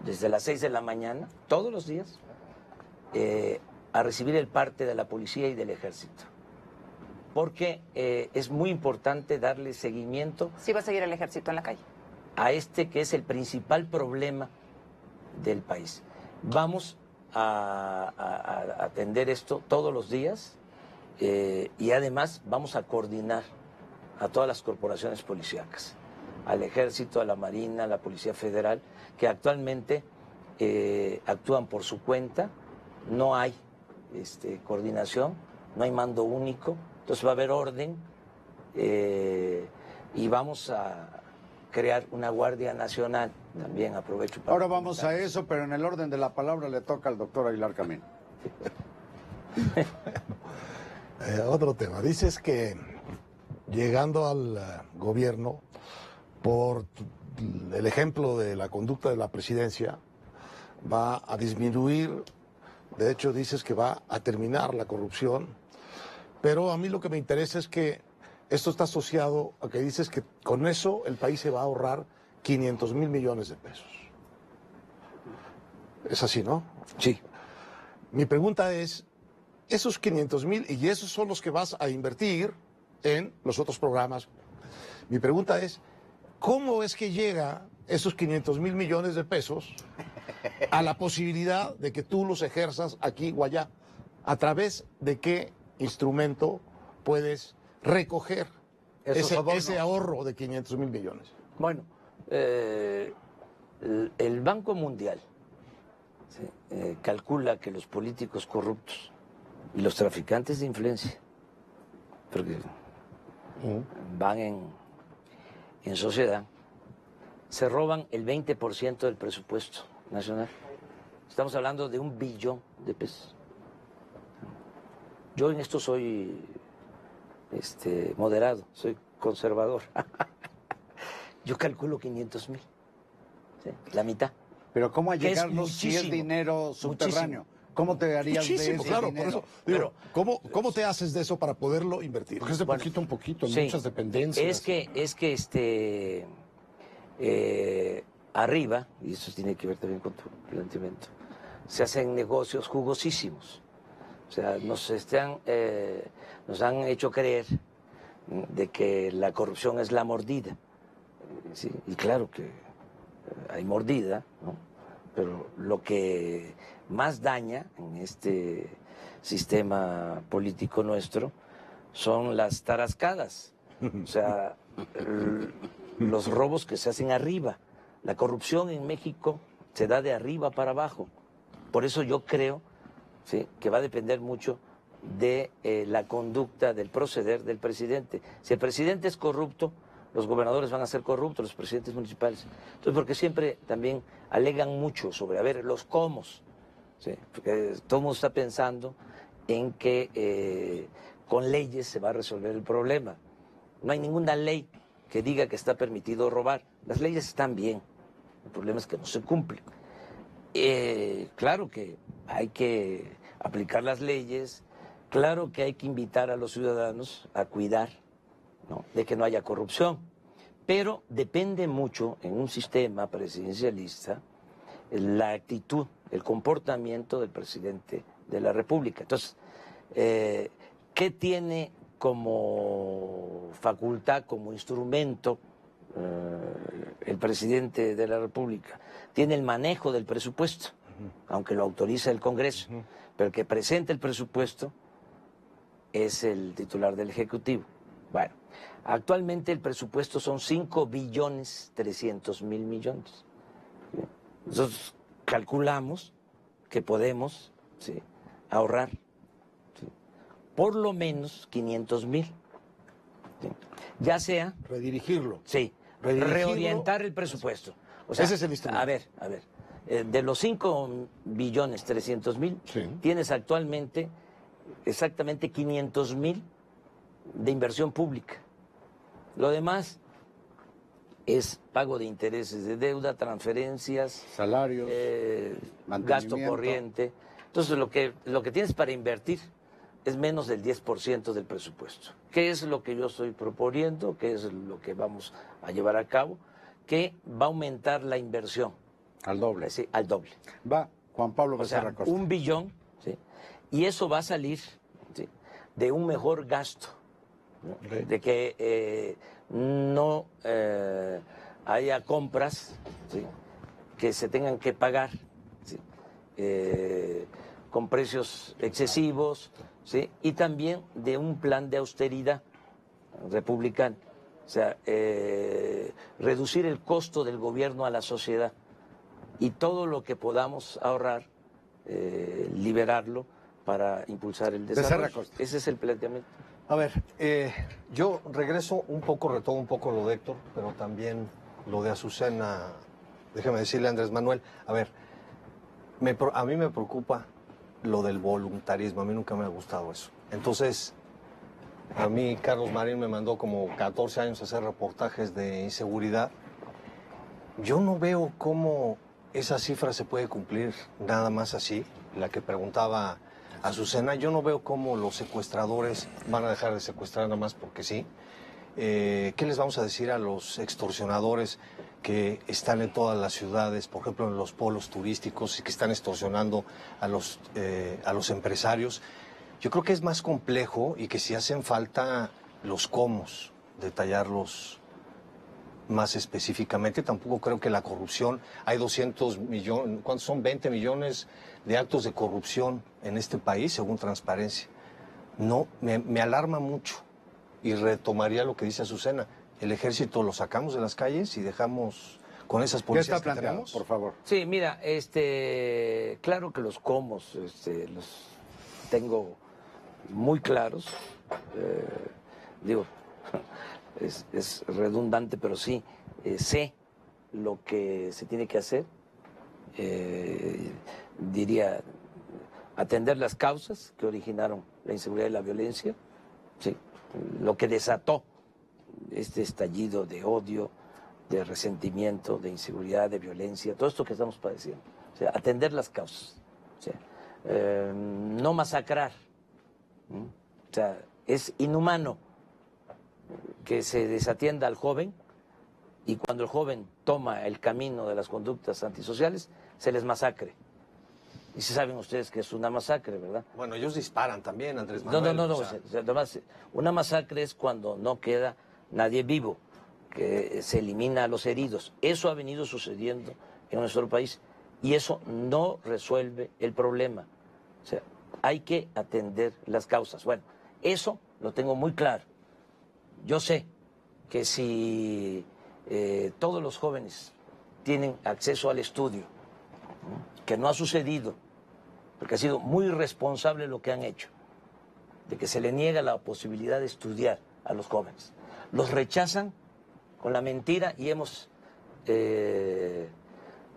desde las 6 de la mañana, todos los días, a recibir el parte de la policía y del ejército. Porque es muy importante darle seguimiento. Sí va a seguir el ejército en la calle. A este que es el principal problema del país. Vamos a atender esto todos los días y además vamos a coordinar a todas las corporaciones policíacas, al Ejército, a la Marina, a la Policía Federal, que actualmente actúan por su cuenta, no hay coordinación, no hay mando único, entonces va a haber orden y vamos a crear una Guardia Nacional, también aprovecho para... Ahora vamos a eso, pero en el orden de la palabra le toca al doctor Aguilar Camín. Otro tema, dices que llegando al gobierno, por el ejemplo de la conducta de la presidencia, va a disminuir, de hecho dices que va a terminar la corrupción, pero a mí lo que me interesa es que esto está asociado a que dices que con eso el país se va a ahorrar 500,000 millones de pesos. Es así, ¿no? Sí. Mi pregunta es, esos 500,000, y esos son los que vas a invertir en los otros programas. Mi pregunta es, ¿cómo es que llega esos 500,000 millones de pesos a la posibilidad de que tú los ejerzas aquí o allá? ¿A través de qué instrumento puedes recoger ese ahorro de 500,000 millones? Bueno, el Banco Mundial calcula que los políticos corruptos y los traficantes de influencia, porque van en sociedad, se roban el 20% del presupuesto nacional. Estamos hablando de 1 billón de pesos. Yo en esto soy moderado, soy conservador. Yo calculo 500,000, ¿sí? La mitad. Pero ¿cómo allegarlos si es dinero subterráneo? Muchísimo. ¿Cómo te harías de ese claro, dinero? por eso, digo, ¿cómo te haces de eso para poderlo invertir? Porque es de poquito en poquito, sí, muchas dependencias. Es que arriba, y eso tiene que ver también con tu planteamiento, se hacen negocios jugosísimos. O sea, nos han hecho creer de que la corrupción es la mordida. Sí, y claro que hay mordida, ¿no? Pero lo que más daña en este sistema político nuestro son las tarascadas, o sea, los robos que se hacen arriba. La corrupción en México se da de arriba para abajo. Por eso yo creo, ¿sí?, que va a depender mucho de la conducta, del proceder del presidente. Si el presidente es corrupto, los gobernadores van a ser corruptos, los presidentes municipales. Entonces, porque siempre también alegan mucho sobre, a ver, los cómo. ¿Sí? Porque todo el mundo está pensando en que con leyes se va a resolver el problema. No hay ninguna ley que diga que está permitido robar. Las leyes están bien, el problema es que no se cumplen. Claro que hay que aplicar las leyes, claro que hay que invitar a los ciudadanos a cuidar, ¿no?, de que no haya corrupción, pero depende mucho en un sistema presidencialista la actitud, el comportamiento del presidente de la República. Entonces, ¿qué tiene como facultad, como instrumento el presidente de la República? Tiene el manejo del presupuesto, aunque lo autoriza el Congreso, pero el que presenta el presupuesto es el titular del Ejecutivo. Bueno, actualmente el presupuesto son 5.300.000 millones. Nosotros calculamos que podemos, ¿sí?, ahorrar, ¿sí?, por lo menos 500,000. ¿Sí? Ya sea... Redirigirlo. Sí, reorientar el presupuesto. O sea, ese es el instrumento. A ver, de los 5.300.000, tienes actualmente exactamente 500.000 de inversión pública. Lo demás es pago de intereses de deuda, transferencias, salarios, gasto corriente. Entonces lo que tienes para invertir es menos del 10% del presupuesto. ¿Qué es lo que yo estoy proponiendo? ¿Qué es lo que vamos a llevar a cabo? Que va a aumentar la inversión. Al doble. Sí, al doble. Va, Juan Pablo O sea, Becerra Costa. 1 billón, ¿sí? Y eso va a salir, ¿sí?, de un mejor gasto, ¿no? De que no haya compras, ¿sí?, que se tengan que pagar, ¿sí?, con precios excesivos, ¿sí?, y también de un plan de austeridad republicano. O sea, reducir el costo del gobierno a la sociedad y todo lo que podamos ahorrar, liberarlo para impulsar el desarrollo. Ese es el planteamiento. A ver, yo regreso un poco, retomo un poco lo de Héctor, pero también lo de Azucena. Déjeme decirle a Andrés Manuel, a ver, a mí me preocupa lo del voluntarismo, a mí nunca me ha gustado eso. Entonces, a mí Carlos Marín me mandó como 14 años a hacer reportajes de inseguridad. Yo no veo cómo esa cifra se puede cumplir nada más así, la que preguntaba Azucena. Yo no veo cómo los secuestradores van a dejar de secuestrar nada más porque sí. ¿Qué les vamos a decir a los extorsionadores que están en todas las ciudades, por ejemplo en los polos turísticos, y que están extorsionando a los empresarios? Yo creo que es más complejo y que si hacen falta los cómo, detallarlos más específicamente. Tampoco creo que la corrupción, hay 200 millones, ¿cuántos son? 20 millones de actos de corrupción en este país, según Transparencia. No, me alarma mucho y retomaría lo que dice Azucena. El ejército lo sacamos de las calles y dejamos con esas policías. ¿Qué está que planteado, tenemos? por favor? Sí, mira, claro que los cómo los tengo muy claros. Digo, es redundante, pero sí, sé lo que se tiene que hacer. Diría, atender las causas que originaron la inseguridad y la violencia, sí, lo que desató este estallido de odio, de resentimiento, de inseguridad, de violencia, todo esto que estamos padeciendo. O sea, atender las causas, o sea, no masacrar. O sea, es inhumano que se desatienda al joven y cuando el joven toma el camino de las conductas antisociales, se les masacre. Y si saben ustedes que es una masacre, ¿verdad? Bueno, ellos disparan también, Andrés Manuel. No. O sea, además, una masacre es cuando no queda nadie vivo, que se elimina a los heridos. Eso ha venido sucediendo en nuestro país y eso no resuelve el problema. O sea, hay que atender las causas. Bueno, eso lo tengo muy claro. Yo sé que si todos los jóvenes tienen acceso al estudio, que no ha sucedido, porque ha sido muy irresponsable lo que han hecho, de que se le niega la posibilidad de estudiar a los jóvenes. Los rechazan con la mentira y hemos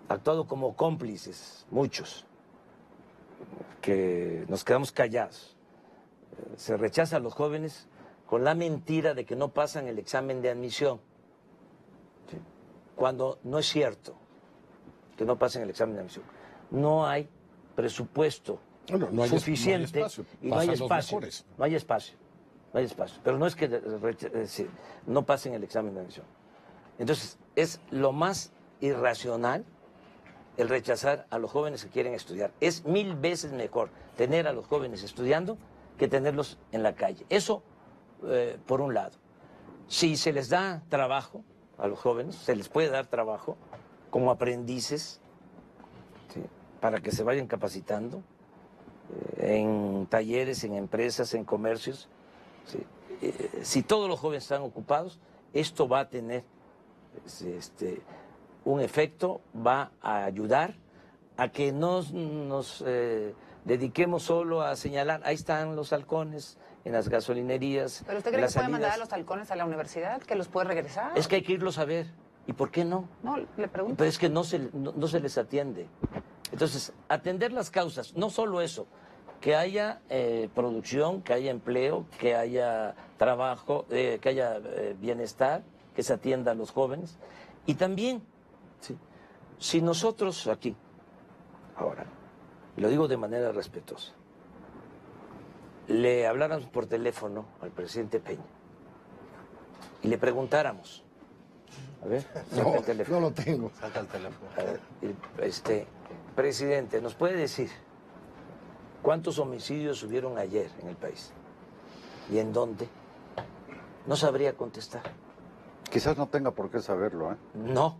actuado como cómplices, muchos, que nos quedamos callados. Se rechaza a los jóvenes con la mentira de que no pasan el examen de admisión, ¿sí?, cuando no es cierto que no pasen el examen de admisión. No hay presupuesto suficiente y no hay espacio. No hay espacio. Pero no es que no pasen el examen de admisión. Entonces, es lo más irracional el rechazar a los jóvenes que quieren estudiar. Es 1000 veces mejor tener a los jóvenes estudiando que tenerlos en la calle. Eso, por un lado. Si se les da trabajo a los jóvenes, se les puede dar trabajo como aprendices, ¿sí?, para que se vayan capacitando en talleres, en empresas, en comercios. ¿Sí? Si todos los jóvenes están ocupados, esto va a tener un efecto, va a ayudar a que no nos dediquemos solo a señalar, ahí están los halcones en las gasolinerías. ¿Pero usted en cree que las puede mandar a salidas. los halcones a la universidad? ¿Que los puede regresar? Es que hay que irlos a ver. ¿Y por qué no? No, le pregunto. Pero es que no se les atiende. Entonces, atender las causas, no solo eso, que haya producción, que haya empleo, que haya trabajo, que haya bienestar, que se atienda a los jóvenes. Y también, ¿sí? Si nosotros aquí, ahora, y lo digo de manera respetuosa, le habláramos por teléfono al presidente Peña y le preguntáramos, a ver, saca el teléfono. No lo tengo. Saca el teléfono. A ver, presidente, ¿nos puede decir cuántos homicidios hubieron ayer en el país? ¿Y en dónde? No sabría contestar. Quizás no tenga por qué saberlo, ¿eh? No,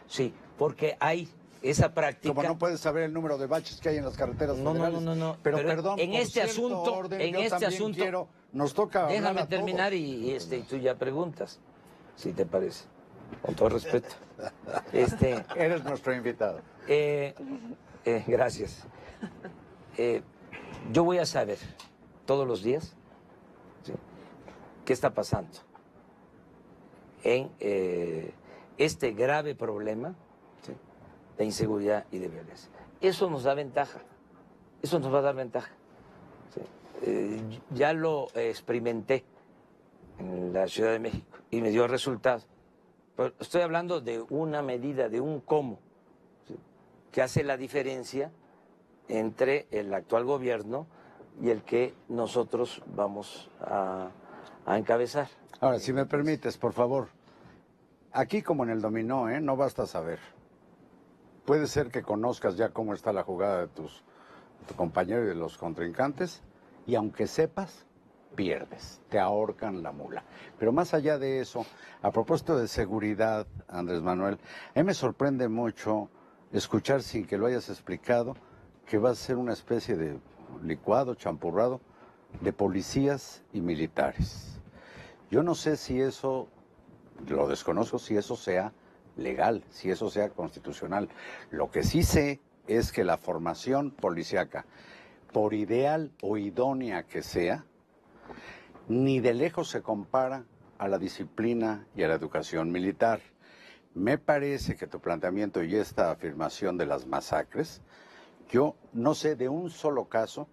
sí, porque hay esa práctica. Como no puedes saber el número de baches que hay en las carreteras No, federales. no. Pero perdón, en por este cierto asunto, orden, en yo este también asunto, quiero, nos toca hablar déjame a terminar todos. y tú ya preguntas, si te parece, con todo respeto. Eres nuestro invitado. Gracias. Yo voy a saber todos los días, ¿sí?, qué está pasando en este grave problema, ¿sí?, de inseguridad y de violencia. Eso nos da ventaja, eso nos va a dar ventaja. ¿Sí? Ya lo experimenté en la Ciudad de México y me dio resultado. Pero estoy hablando de una medida, de un cómo, ¿sí?, que hace la diferencia entre el actual gobierno y el que nosotros vamos a encabezar. Ahora, si me permites, por favor, aquí como en el dominó, no basta saber. Puede ser que conozcas ya cómo está la jugada de tu compañero y de los contrincantes, y aunque sepas, pierdes, te ahorcan la mula. Pero más allá de eso, a propósito de seguridad, Andrés Manuel, a mí me sorprende mucho escuchar, sin que lo hayas explicado, que va a ser una especie de licuado, champurrado de policías y militares. Yo no sé si eso, lo desconozco, si eso sea legal, si eso sea constitucional. Lo que sí sé es que la formación policíaca, por ideal o idónea que sea, ni de lejos se compara a la disciplina y a la educación militar. Me parece que tu planteamiento y esta afirmación de las masacres, yo no sé de un solo caso,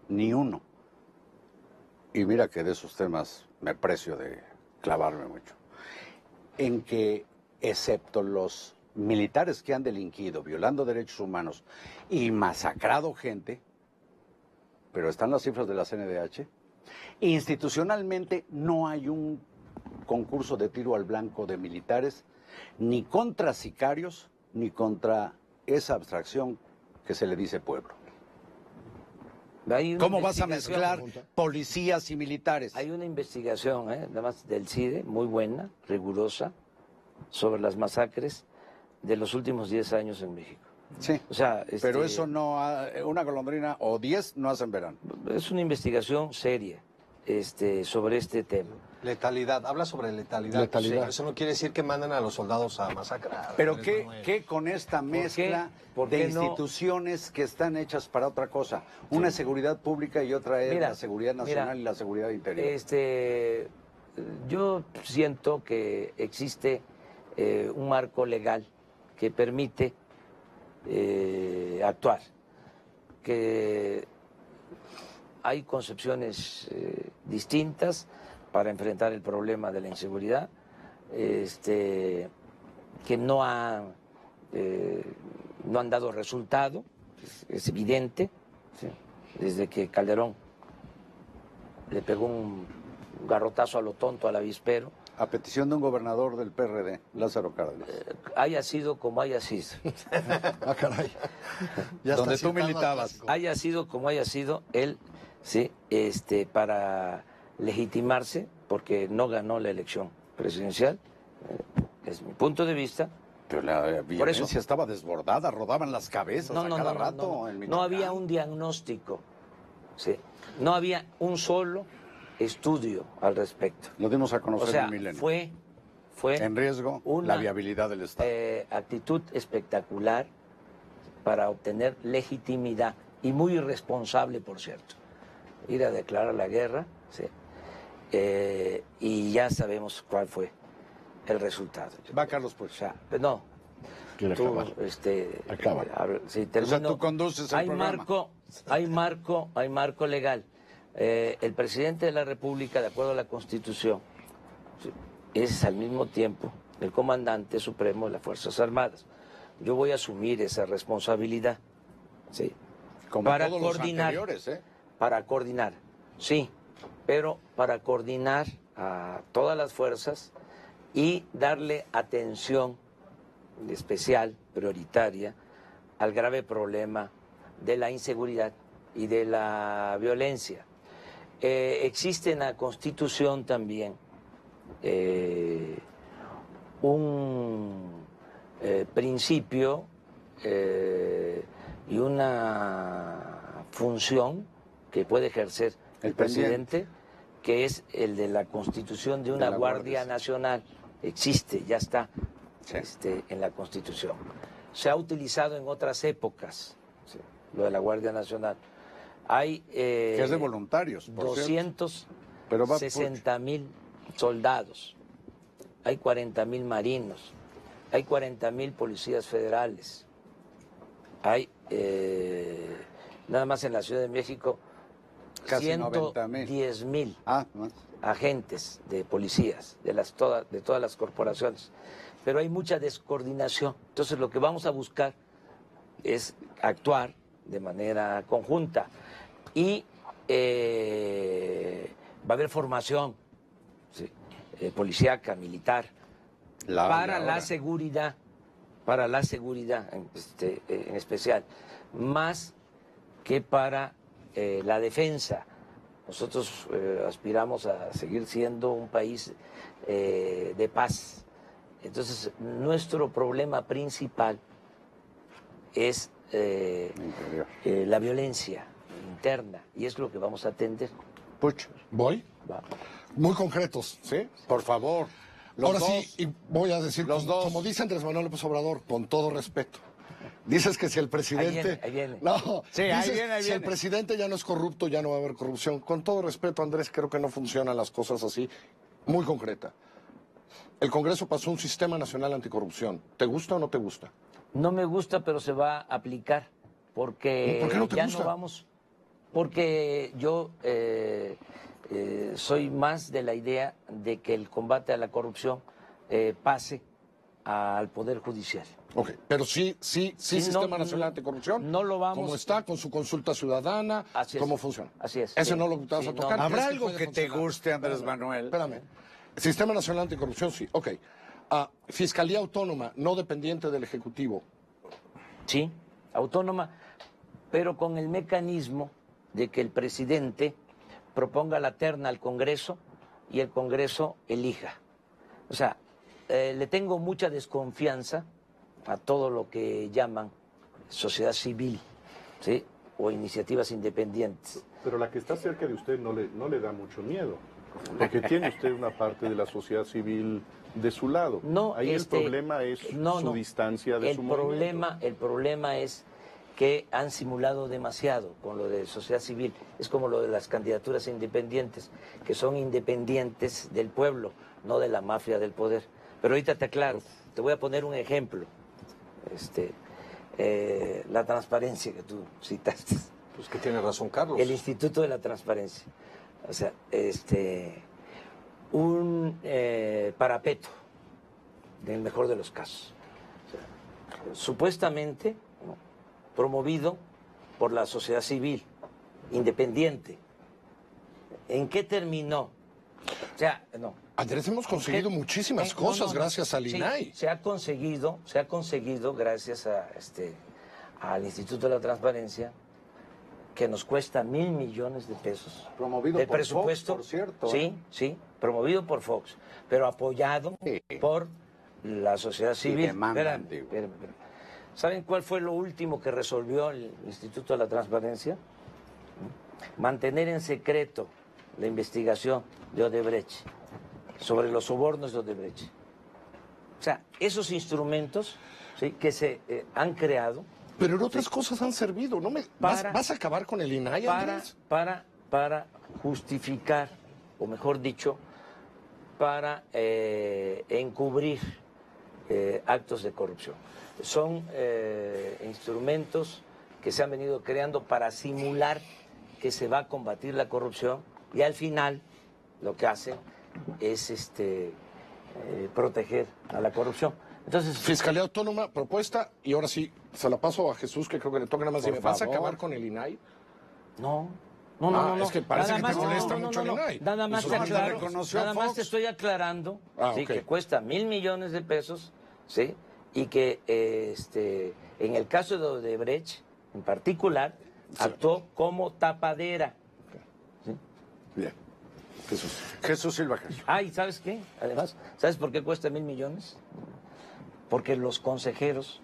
ni uno. Y mira que de esos temas me precio de clavarme mucho. En que, excepto los militares que han delinquido, violando derechos humanos y masacrado gente, pero están las cifras de la CNDH, institucionalmente no hay un concurso de tiro al blanco de militares, ni contra sicarios, ni contra esa abstracción que se le dice pueblo. ¿Cómo vas a mezclar policías y militares? Hay una investigación, nada más del CIDE, muy buena, rigurosa, sobre las masacres de los últimos 10 años en México. Sí, o sea, pero eso no, una golondrina o 10 no hacen verano. Es una investigación seria sobre este tema. Letalidad, habla sobre letalidad. Letalidad. Sí. Eso no quiere decir que mandan a los soldados a masacrar. Pero ¿qué con esta mezcla ¿Por de qué no? instituciones que están hechas para otra cosa? Una seguridad pública y otra es la seguridad nacional y la seguridad interior. Yo siento que existe un marco legal que permite actuar, que hay concepciones distintas para enfrentar el problema de la inseguridad, que no han dado resultado, es evidente, ¿sí?, desde que Calderón le pegó un garrotazo a lo tonto, al avispero. A petición de un gobernador del PRD, Lázaro Cárdenas. Haya sido como haya sido. Ah, caray. Donde tú militabas. Haya sido como haya sido, él, sí, para legitimarse, porque no ganó la elección presidencial, es mi punto de vista. Pero la violencia estaba desbordada, rodaban las cabezas a cada rato. No había un diagnóstico, sí, no había un solo estudio al respecto. Lo dimos a conocer en Milenio. Fue en riesgo una la viabilidad del Estado. Actitud espectacular para obtener legitimidad y muy irresponsable, por cierto. Ir a declarar la guerra ¿sí? Y ya sabemos cuál fue el resultado. Va Carlos, pues. O sea, no. Tú, si termino, o sea, tú conduces el programa. Hay marco legal. El presidente de la República, de acuerdo a la Constitución, es al mismo tiempo el comandante supremo de las Fuerzas Armadas. Yo voy a asumir esa responsabilidad, ¿sí? Como para todos coordinar, los anteriores, ¿eh? Para coordinar, sí, pero para coordinar a todas las fuerzas y darle atención especial, prioritaria, al grave problema de la inseguridad y de la violencia. Existe en la Constitución también un principio y una función que puede ejercer el presidente, que es el de la constitución de una Guardia Nacional. Existe, ya está en la Constitución. Se ha utilizado en otras épocas, lo de la Guardia Nacional. Hay que es de voluntarios, por 260,000 soldados, hay 40,000 marinos, hay 40,000 policías federales, hay nada más en la Ciudad de México casi 110,000 agentes de policías de todas las corporaciones, pero hay mucha descoordinación. Entonces lo que vamos a buscar es actuar de manera conjunta y va a haber formación policíaca, militar, para la seguridad en especial, más que para la defensa. Nosotros aspiramos a seguir siendo un país de paz. Entonces, nuestro problema principal es la violencia interna, y es lo que vamos a atender. Pucho. ¿Voy? Va. Muy concretos, ¿sí? Por favor. Ahora sí, y voy a decir, como dice Andrés Manuel López Obrador, con todo respeto. Dices que si el presidente... Ahí viene. No, sí, dices, ahí viene. Si el presidente ya no es corrupto, ya no va a haber corrupción. Con todo respeto, Andrés, creo que no funcionan las cosas así. Muy concreta. El Congreso pasó un sistema nacional anticorrupción. ¿Te gusta o no te gusta? No me gusta, pero se va a aplicar, porque ¿Por qué no te ya gusta? no vamos... Porque yo soy más de la idea de que el combate a la corrupción pase al Poder Judicial. Ok, pero sí, Sistema Nacional Anticorrupción. No lo vamos... ¿Cómo está? ¿Con su consulta ciudadana? Así es. ¿Cómo funciona? Así es. Eso sí. no lo vas a tocar. ¿Habrá ¿Crees algo puede que te funcionar? guste, Andrés Manuel? Espérame. Sistema Nacional Anticorrupción, sí. Ok. Fiscalía Autónoma, no dependiente del Ejecutivo. Sí, autónoma, pero con el mecanismo de que el presidente proponga la terna al Congreso y el Congreso elija. O sea, le tengo mucha desconfianza a todo lo que llaman sociedad civil, ¿sí? O iniciativas independientes. Pero la que está cerca de usted no le da mucho miedo, porque tiene usted una parte de la sociedad civil de su lado. No, ahí el problema es su distancia de su movimiento. El problema es que han simulado demasiado con lo de sociedad civil. Es como lo de las candidaturas independientes, que son independientes del pueblo, no de la mafia del poder. Pero ahorita te aclaro, te voy a poner un ejemplo. La transparencia que tú citaste. Pues que tiene razón Carlos. El Instituto de la Transparencia. O sea, un parapeto, en el mejor de los casos. O sea, supuestamente, ¿no?, promovido por la sociedad civil, independiente. ¿En qué terminó? O sea, no. Andrés, hemos conseguido muchísimas cosas gracias al INAI. Sí, se ha conseguido gracias a al Instituto de la Transparencia, que nos cuesta 1,000 millones de pesos. Promovido del por presupuesto, Fox, por cierto. Sí, promovido por Fox, pero apoyado por la sociedad civil. Espérame. ¿Saben cuál fue lo último que resolvió el Instituto de la Transparencia? Mantener en secreto la investigación de Odebrecht, sobre los sobornos de Odebrecht. O sea, esos instrumentos, ¿sí?, que se han creado... Pero en otras cosas han servido, ¿no? ¿Vas a acabar con el INAI, Andrés? Para para justificar, o mejor dicho, para encubrir actos de corrupción. Son instrumentos que se han venido creando para simular que se va a combatir la corrupción y al final lo que hacen es proteger a la corrupción. Entonces, Fiscalía Autónoma, propuesta, y ahora sí, se la paso a Jesús, que creo que le toca nada más. Por ¿Vas a favor. acabar con el INAI? No. Es que parece Nada que te más, molesta mucho el INAI. Nada más, Eso te es lo que aclaro, reconoció nada más Fox. te estoy aclarando sí, ok. que cuesta 1,000 millones de pesos, ¿sí? Y que en el caso de Odebrecht, en particular, actuó como tapadera. Bien. Jesús Silva. ¿Y sabes qué? Además, ¿sabes por qué cuesta 1,000 millones? Porque los consejeros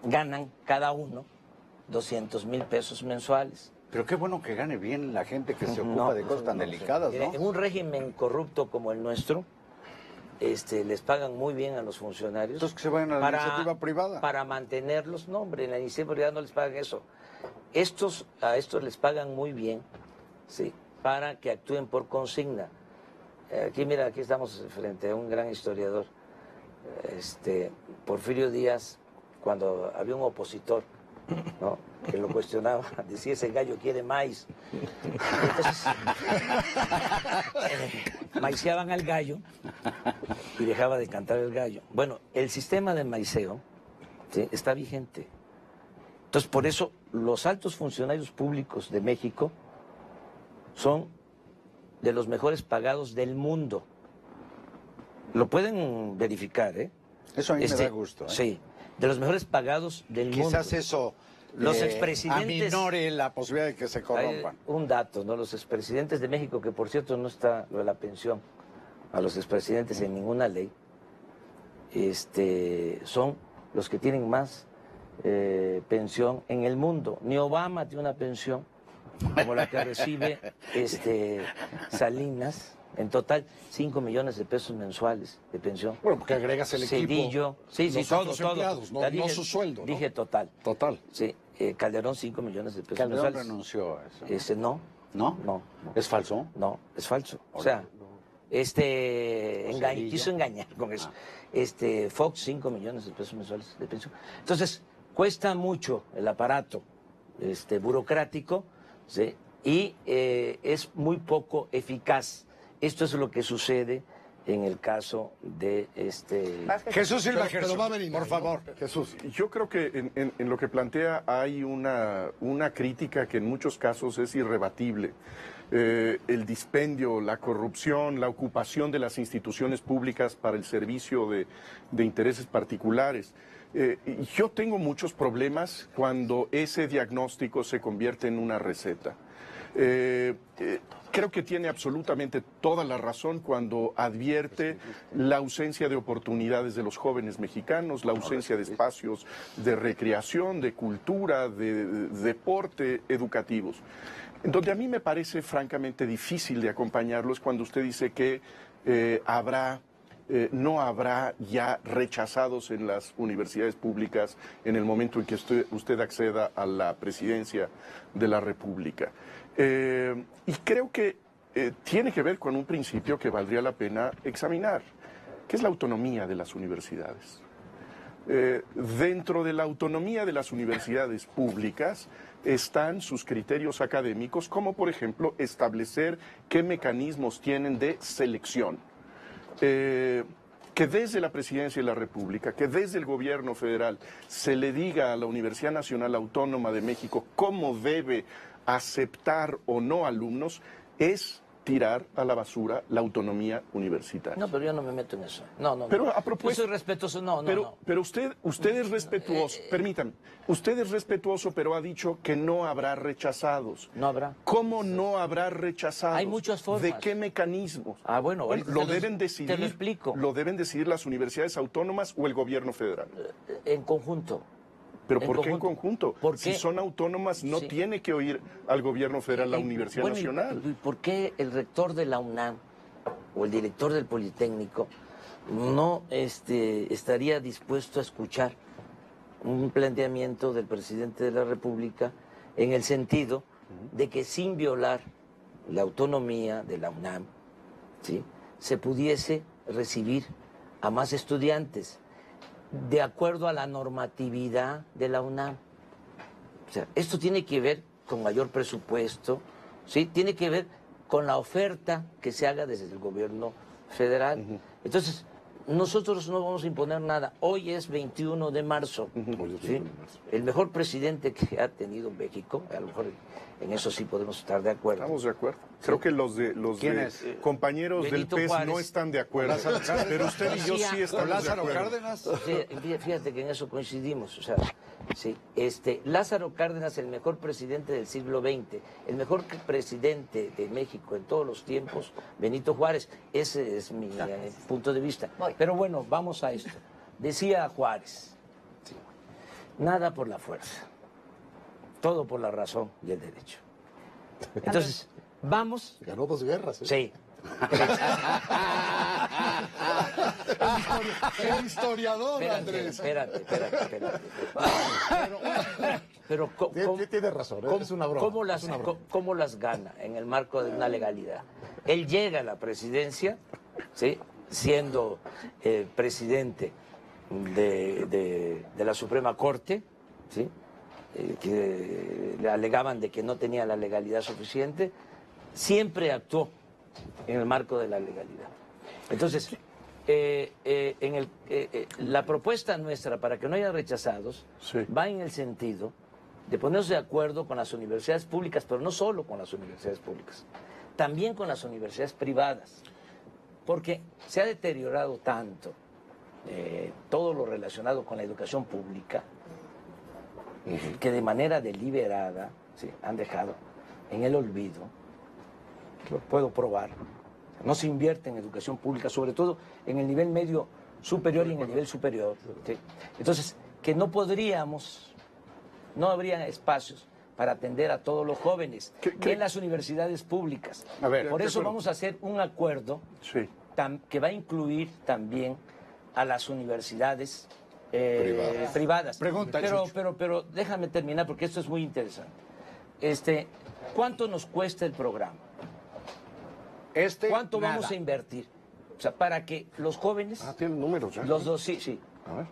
ganan cada uno 200,000 pesos mensuales. Pero qué bueno que gane bien la gente que se ocupa de cosas tan delicadas, ¿no? En un régimen corrupto como el nuestro, les pagan muy bien a los funcionarios. Entonces que se vayan a la iniciativa privada. Para mantenerlos, no, hombre, en la iniciativa privada no les pagan eso. A estos les pagan muy bien, sí, para que actúen por consigna. Aquí, mira, aquí estamos frente a un gran historiador, Porfirio Díaz, cuando había un opositor, ¿no?, que lo cuestionaba, decía, ese gallo quiere maíz. Entonces, maiceaban al gallo y dejaba de cantar el gallo. Bueno, el sistema de maiceo, ¿sí?, está vigente. Entonces, por eso, los altos funcionarios públicos de México son de los mejores pagados del mundo. Lo pueden verificar, ¿eh? Eso a mí me da gusto, ¿eh? Sí, de los mejores pagados del mundo. Quizás eso los expresidentes aminore la posibilidad de que se corrompan. Un dato, ¿no? Los expresidentes de México, que por cierto no está lo de la pensión a los expresidentes en ninguna ley, son los que tienen más pensión en el mundo. Ni Obama tiene una pensión como la que recibe Salinas. En total, 5 millones de pesos mensuales de pensión. Bueno, porque agregas el Cedillo, equipo. sí, todos todo. empleados, no su sueldo, ¿no? Dije total. Total. Sí, Calderón 5 millones de pesos Calderón mensuales. renunció a eso. No. ¿No? ¿Es falso? No, es falso. O sea, quiso engañar con eso. Fox 5 millones de pesos mensuales de pensión. Entonces, cuesta mucho el aparato burocrático, ¿sí?, y es muy poco eficaz. Esto es lo que sucede en el caso de Jesús Silva, pero va a venir, por favor. Jesús, yo creo que en lo que plantea hay una crítica que en muchos casos es irrebatible. El dispendio, la corrupción, la ocupación de las instituciones públicas para el servicio de intereses particulares. Yo tengo muchos problemas cuando ese diagnóstico se convierte en una receta. Creo que tiene absolutamente toda la razón cuando advierte la ausencia de oportunidades de los jóvenes mexicanos, la ausencia de espacios de recreación, de cultura, de deporte, educativos. En donde a mí me parece francamente difícil de acompañarlos cuando usted dice que no habrá ya rechazados en las universidades públicas en el momento en que usted acceda a la presidencia de la República. Y creo que tiene que ver con un principio que valdría la pena examinar, que es la autonomía de las universidades. Dentro de la autonomía de las universidades públicas están sus criterios académicos, como por ejemplo establecer qué mecanismos tienen de selección. Que desde la Presidencia de la República, que desde el gobierno federal se le diga a la Universidad Nacional Autónoma de México cómo debe aceptar o no alumnos, es tirar a la basura la autonomía universitaria. No, pero yo no me meto en eso. No. Pero a propósito, yo soy respetuoso, no. Pero usted es respetuoso, permítame, usted es respetuoso, pero ha dicho que no habrá rechazados. No habrá. ¿Cómo no habrá rechazados? Hay muchas formas. ¿De qué mecanismos? Bueno, lo deben decidir. Te lo explico. ¿Lo deben decidir las universidades autónomas o el gobierno federal? En conjunto. ¿Pero por qué en conjunto? ¿Por si qué? son autónomas, no tiene que oír al gobierno federal la Universidad Nacional. ¿Y por qué el rector de la UNAM o el director del Politécnico no estaría dispuesto a escuchar un planteamiento del presidente de la República en el sentido de que sin violar la autonomía de la UNAM, ¿sí?, se pudiese recibir a más estudiantes de acuerdo a la normatividad de la UNAM. O sea, esto tiene que ver con mayor presupuesto, ¿sí?, tiene que ver con la oferta que se haga desde el gobierno federal. Entonces, nosotros no vamos a imponer nada. Hoy es 21 de marzo. ¿Sí? El mejor presidente que ha tenido México, a lo mejor en eso sí podemos estar de acuerdo. Estamos de acuerdo. Creo que los de compañeros Benito del PES Juárez. no están de acuerdo. Pero usted y yo sí estamos Lázaro de acuerdo. Cárdenas. Fíjate que en eso coincidimos. O sea, sí, Lázaro Cárdenas, el mejor presidente del siglo XX, el mejor presidente de México en todos los tiempos, Benito Juárez. Ese es mi punto de vista. Pero bueno, vamos a esto. Decía Juárez, sí, nada por la fuerza, todo por la razón y el derecho. Entonces, vamos... Ganó 2 guerras, ¿eh? Sí. El historiador, Andrés. Espérate. Pero tiene razón, es una broma. ¿Cómo las gana en el marco de una legalidad? Él llega a la presidencia, ¿sí?, siendo presidente de la Suprema Corte, ¿sí?, que le alegaban de que no tenía la legalidad suficiente, siempre actuó en el marco de la legalidad. Entonces, la propuesta nuestra, para que no haya rechazados, va en el sentido de ponernos de acuerdo con las universidades públicas, pero no solo con las universidades públicas, también con las universidades privadas, porque se ha deteriorado tanto todo lo relacionado con la educación pública, que de manera deliberada, ¿sí?, han dejado en el olvido. Lo puedo probar. No se invierte en educación pública, sobre todo en el nivel medio superior y en el nivel superior. ¿Sí? Entonces, que no habría espacios para atender a todos los jóvenes en las universidades públicas. Por eso vamos a hacer un acuerdo que va a incluir también a las universidades privadas. Pero déjame terminar porque esto es muy interesante. ¿Cuánto nos cuesta el programa? ¿Cuánto vamos a invertir? O sea, para que los jóvenes... tienen números, ¿eh? Los dos, sí.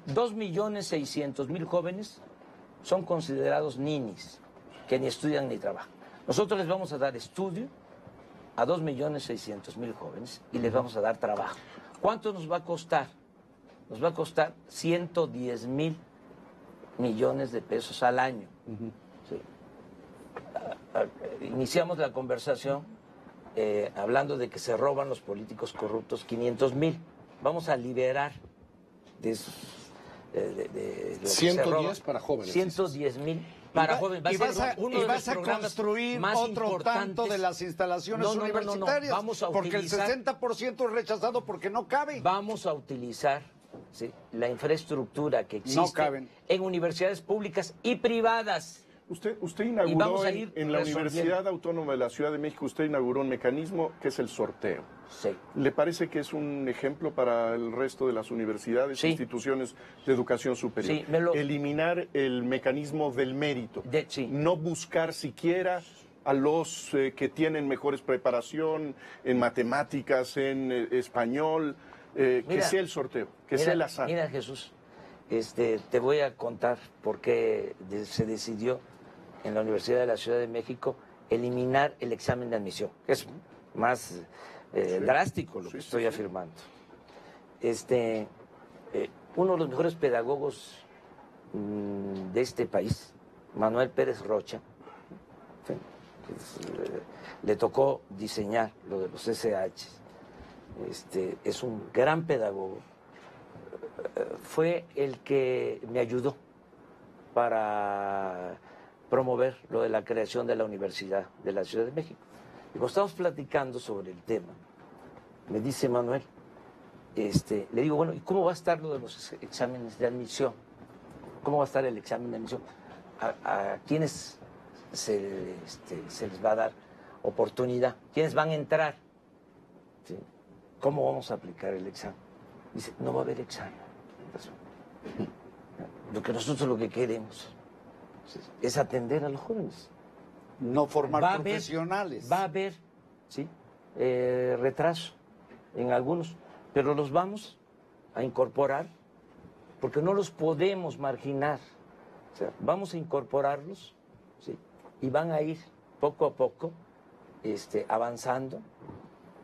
2.600.000 jóvenes son considerados ninis, que ni estudian ni trabajan. Nosotros les vamos a dar estudio a 2.600.000 jóvenes y les vamos a dar trabajo. ¿Cuánto nos va a costar? Nos va a costar 110.000 millones de pesos al año. Sí. Iniciamos la conversación hablando de que se roban los políticos corruptos 500.000. Vamos a liberar de esos, de lo 110 para jóvenes. 110.000 para jóvenes. Vas a construir otro tanto de las instalaciones universitarias. Vamos a porque utilizar, el 60% es rechazado porque no cabe. Vamos a utilizar, ¿sí?, la infraestructura que existe en universidades públicas y privadas. Usted inauguró en la Universidad Autónoma de la Ciudad de México, usted inauguró un mecanismo que es el sorteo. Sí. ¿Le parece que es un ejemplo para el resto de las universidades e instituciones de educación superior? Sí, eliminar el mecanismo del mérito, no buscar siquiera a los que tienen mejores preparación en matemáticas, en español, que sea el sorteo, que sea el azar. Mira, Jesús, te voy a contar por qué se decidió en la Universidad de la Ciudad de México eliminar el examen de admisión. Es más drástico lo que estoy afirmando. Uno de los mejores pedagogos de este país, Manuel Pérez Rocha, le tocó diseñar lo de los SH. Es un gran pedagogo. Fue el que me ayudó para promover lo de la creación de la Universidad de la Ciudad de México. Y cuando estamos platicando sobre el tema, me dice Manuel, le digo, bueno, ¿y cómo va a estar lo de los exámenes de admisión? ¿Cómo va a estar el examen de admisión? ¿A quiénes se les va a dar oportunidad? ¿Quiénes van a entrar? ¿Sí? ¿Cómo vamos a aplicar el examen? Dice, no va a haber examen. Lo que nosotros lo que queremos es atender a los jóvenes. no formar profesionales. Va a haber, sí, retraso en algunos, pero los vamos a incorporar porque no los podemos marginar. O sea, vamos a incorporarlos, ¿sí? Y van a ir poco a poco avanzando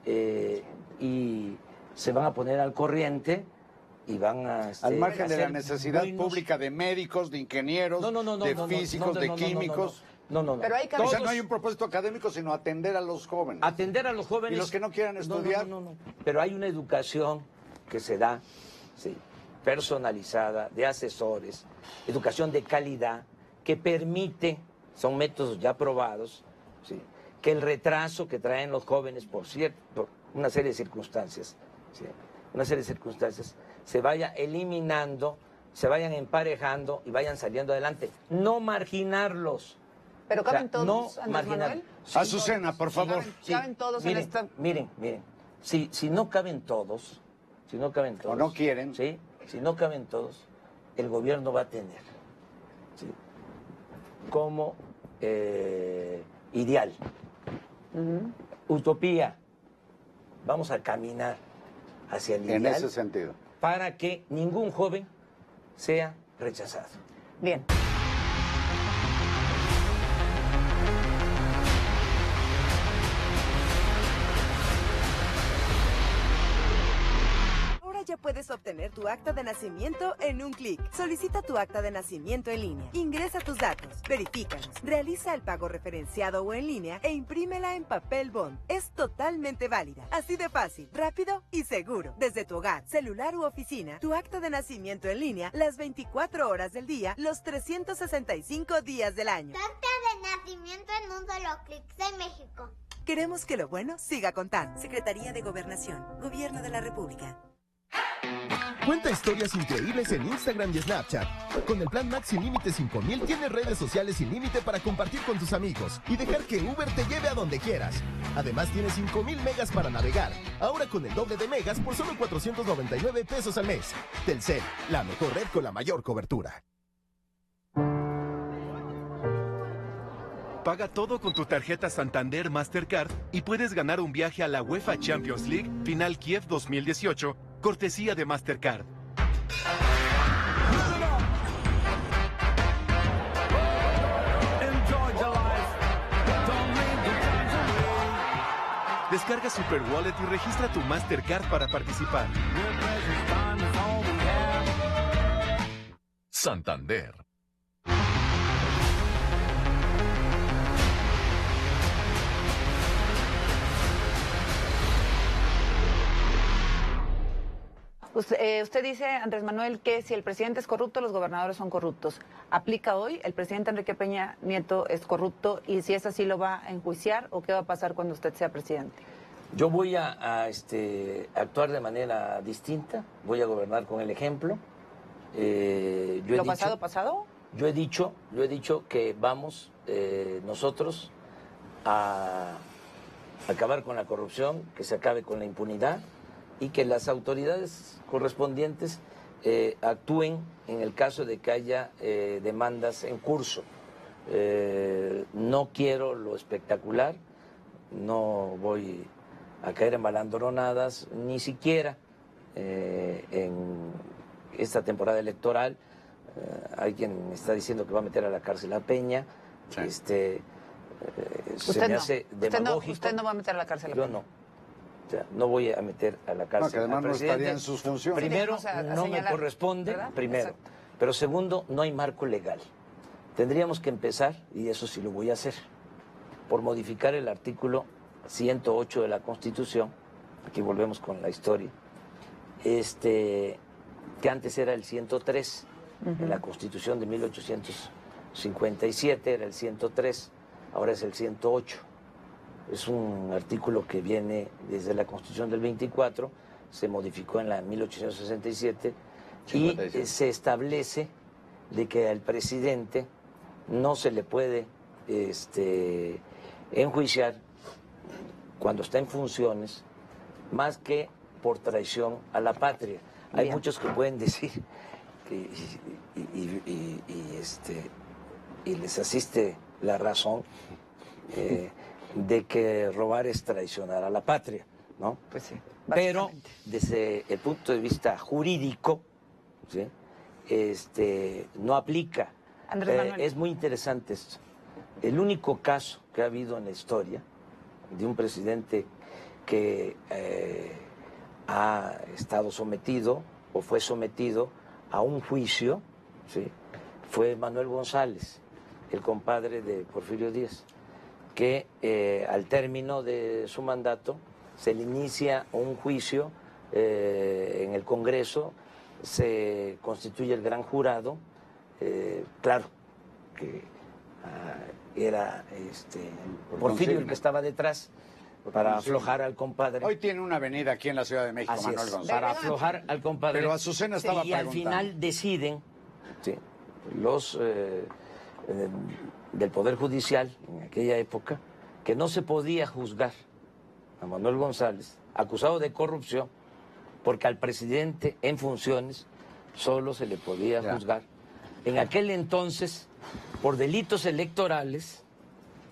y se van a poner al corriente y van a... al margen de la necesidad pública de médicos, de ingenieros, de físicos, de químicos. No. Pero hay o sea, no hay un propósito académico, sino atender a los jóvenes. Atender a los jóvenes. Y los que no quieran estudiar. No. Pero hay una educación que se da, sí, personalizada, de asesores, educación de calidad, que permite, son métodos ya probados, sí, que el retraso que traen los jóvenes por una serie de circunstancias, ¿sí? Se vaya eliminando, se vayan emparejando y vayan saliendo adelante. No marginarlos. Pero caben todos, no Andrés marginar. Manuel. Sí, Azucena, por favor. Caben todos miren, en esta... Miren, si no caben todos, o no quieren, ¿sí? Si no caben todos, el gobierno va a tener, ¿sí?, como ideal, utopía, vamos a caminar hacia el ideal. En ese sentido. Para que ningún joven sea rechazado. Bien. Ya puedes obtener tu acta de nacimiento en un clic. Solicita tu acta de nacimiento en línea. Ingresa tus datos, verifícalos, realiza el pago referenciado o en línea e imprímela en papel bond. Es totalmente válida. Así de fácil, rápido y seguro. Desde tu hogar, celular u oficina, tu acta de nacimiento en línea las 24 horas del día, los 365 días del año. Tu acta de nacimiento en un solo clic de México. Queremos que lo bueno siga contando. Secretaría de Gobernación, Gobierno de la República. Cuenta historias increíbles en Instagram y Snapchat. Con el plan Max sin límite 5000 tienes redes sociales sin límite para compartir con tus amigos y dejar que Uber te lleve a donde quieras. Además tienes 5000 megas para navegar. Ahora con el doble de megas por solo 499 pesos al mes. Telcel, la mejor red con la mayor cobertura. Paga todo con tu tarjeta Santander Mastercard y puedes ganar un viaje a la UEFA Champions League Final Kiev 2018, cortesía de Mastercard. Descarga Super Wallet y registra tu Mastercard para participar. Santander. Usted dice, Andrés Manuel, que si el presidente es corrupto, los gobernadores son corruptos. ¿Aplica hoy? ¿El presidente Enrique Peña Nieto es corrupto? Y si es así, ¿lo va a enjuiciar o qué va a pasar cuando usted sea presidente? Yo voy a actuar de manera distinta, voy a gobernar con el ejemplo. ¿Pasado? Yo he dicho que vamos nosotros a acabar con la corrupción, que se acabe con la impunidad y que las autoridades correspondientes actúen en el caso de que haya demandas en curso. No quiero lo espectacular, no voy a caer en balandronadas, ni siquiera en esta temporada electoral. Hay quien está diciendo que va a meter a la cárcel a Peña. Sí. Se me hace demagógico. Usted no va a meter a la cárcel a Peña. Yo no. O sea, no voy a meter a la cárcel. No, que además no estaría en sus funciones. Primero, no me corresponde, primero. Exacto. Pero segundo, no hay marco legal. Tendríamos que empezar, y eso sí lo voy a hacer, por modificar el artículo 108 de la Constitución. Aquí volvemos con la historia. Que antes era el 103. En la Constitución de 1857 era el 103, ahora es el 108. Es un artículo que viene desde la Constitución del 24, se modificó en la 1867 y se establece de que al presidente no se le puede enjuiciar cuando está en funciones más que por traición a la patria. Hay Bien. Muchos que pueden decir y les asiste la razón de que robar es traicionar a la patria, ¿no? Pues sí. Pero desde el punto de vista jurídico, ¿sí? No aplica. Andrés Manuel. Es muy interesante esto. El único caso que ha habido en la historia de un presidente que ha estado sometido o fue sometido a un juicio, ¿sí? Fue Manuel González, el compadre de Porfirio Díaz, que al término de su mandato se le inicia un juicio en el Congreso, se constituye el gran jurado, claro que era Porfirio el que estaba detrás para aflojar al compadre. Hoy tiene una avenida aquí en la Ciudad de México, Así Manuel es, González. para aflojar al compadre. Pero Azucena estaba y al preguntando. final deciden, ¿sí? los del Poder Judicial en aquella época que no se podía juzgar a Manuel González acusado de corrupción porque al presidente en funciones solo se le podía juzgar en aquel entonces por delitos electorales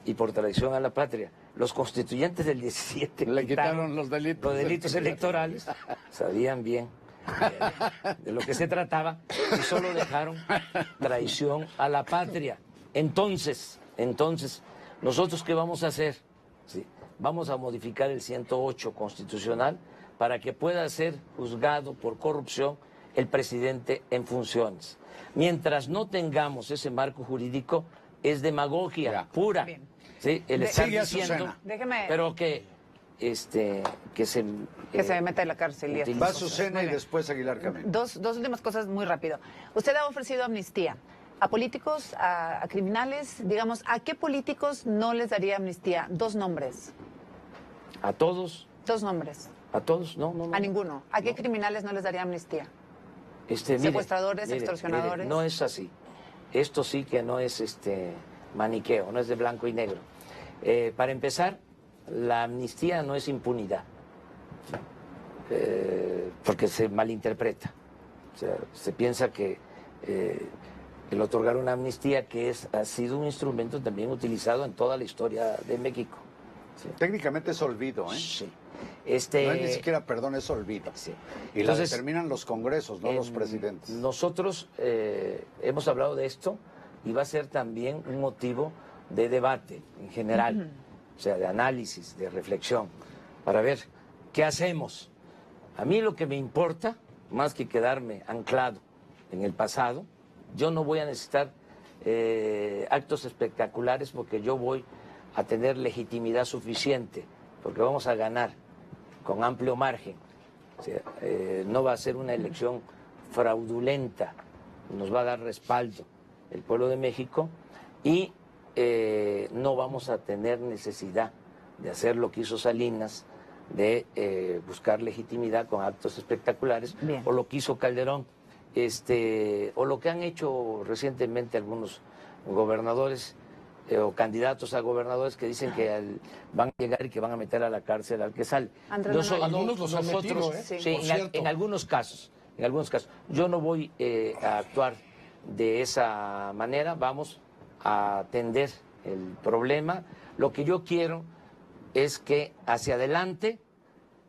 y por traición a la patria. Los constituyentes del 17 le quitaron los delitos electorales, sabían bien de lo que se trataba y solo dejaron traición a la patria. Entonces, ¿nosotros qué vamos a hacer? ¿Sí? Vamos a modificar el 108 constitucional para que pueda ser juzgado por corrupción el presidente en funciones. Mientras no tengamos ese marco jurídico, es demagogia pura. Bien. ¿Sí? El estar diciendo, Déjeme... pero que se meta en la cárcel. Va Azucena y después Aguilar Camín. Dos últimas cosas muy rápido. Usted ha ofrecido amnistía a políticos, a criminales. Digamos, ¿a qué políticos no les daría amnistía? 2 nombres. ¿A todos? 2 nombres. ¿A todos? No. ¿A ninguno? ¿A qué criminales no les daría amnistía? Mire, Secuestradores, extorsionadores. Mire, no es así. Esto sí que no es maniqueo, no es de blanco y negro. Para empezar, la amnistía no es impunidad, porque se malinterpreta. O sea, se piensa que el otorgar una amnistía, que ha sido un instrumento también utilizado en toda la historia de México. ¿Sí? Técnicamente es olvido, ¿eh? Sí. No es ni siquiera perdón, es olvido. Sí. Y entonces, la determinan los congresos, no los presidentes. Nosotros hemos hablado de esto y va a ser también un motivo de debate en general, o sea, de análisis, de reflexión, para ver qué hacemos. A mí lo que me importa, más que quedarme anclado en el pasado, yo no voy a necesitar actos espectaculares porque yo voy a tener legitimidad suficiente, porque vamos a ganar con amplio margen. O sea, no va a ser una elección fraudulenta, nos va a dar respaldo el pueblo de México y no vamos a tener necesidad de hacer lo que hizo Salinas, de buscar legitimidad con actos espectaculares, o lo que hizo Calderón, o lo que han hecho recientemente algunos gobernadores o candidatos a gobernadores que dicen que van a llegar y que van a meter a la cárcel al que sale. Algunos los han metido, sí, en algunos casos. Yo no voy a actuar de esa manera, vamos a atender el problema. Lo que yo quiero es que hacia adelante,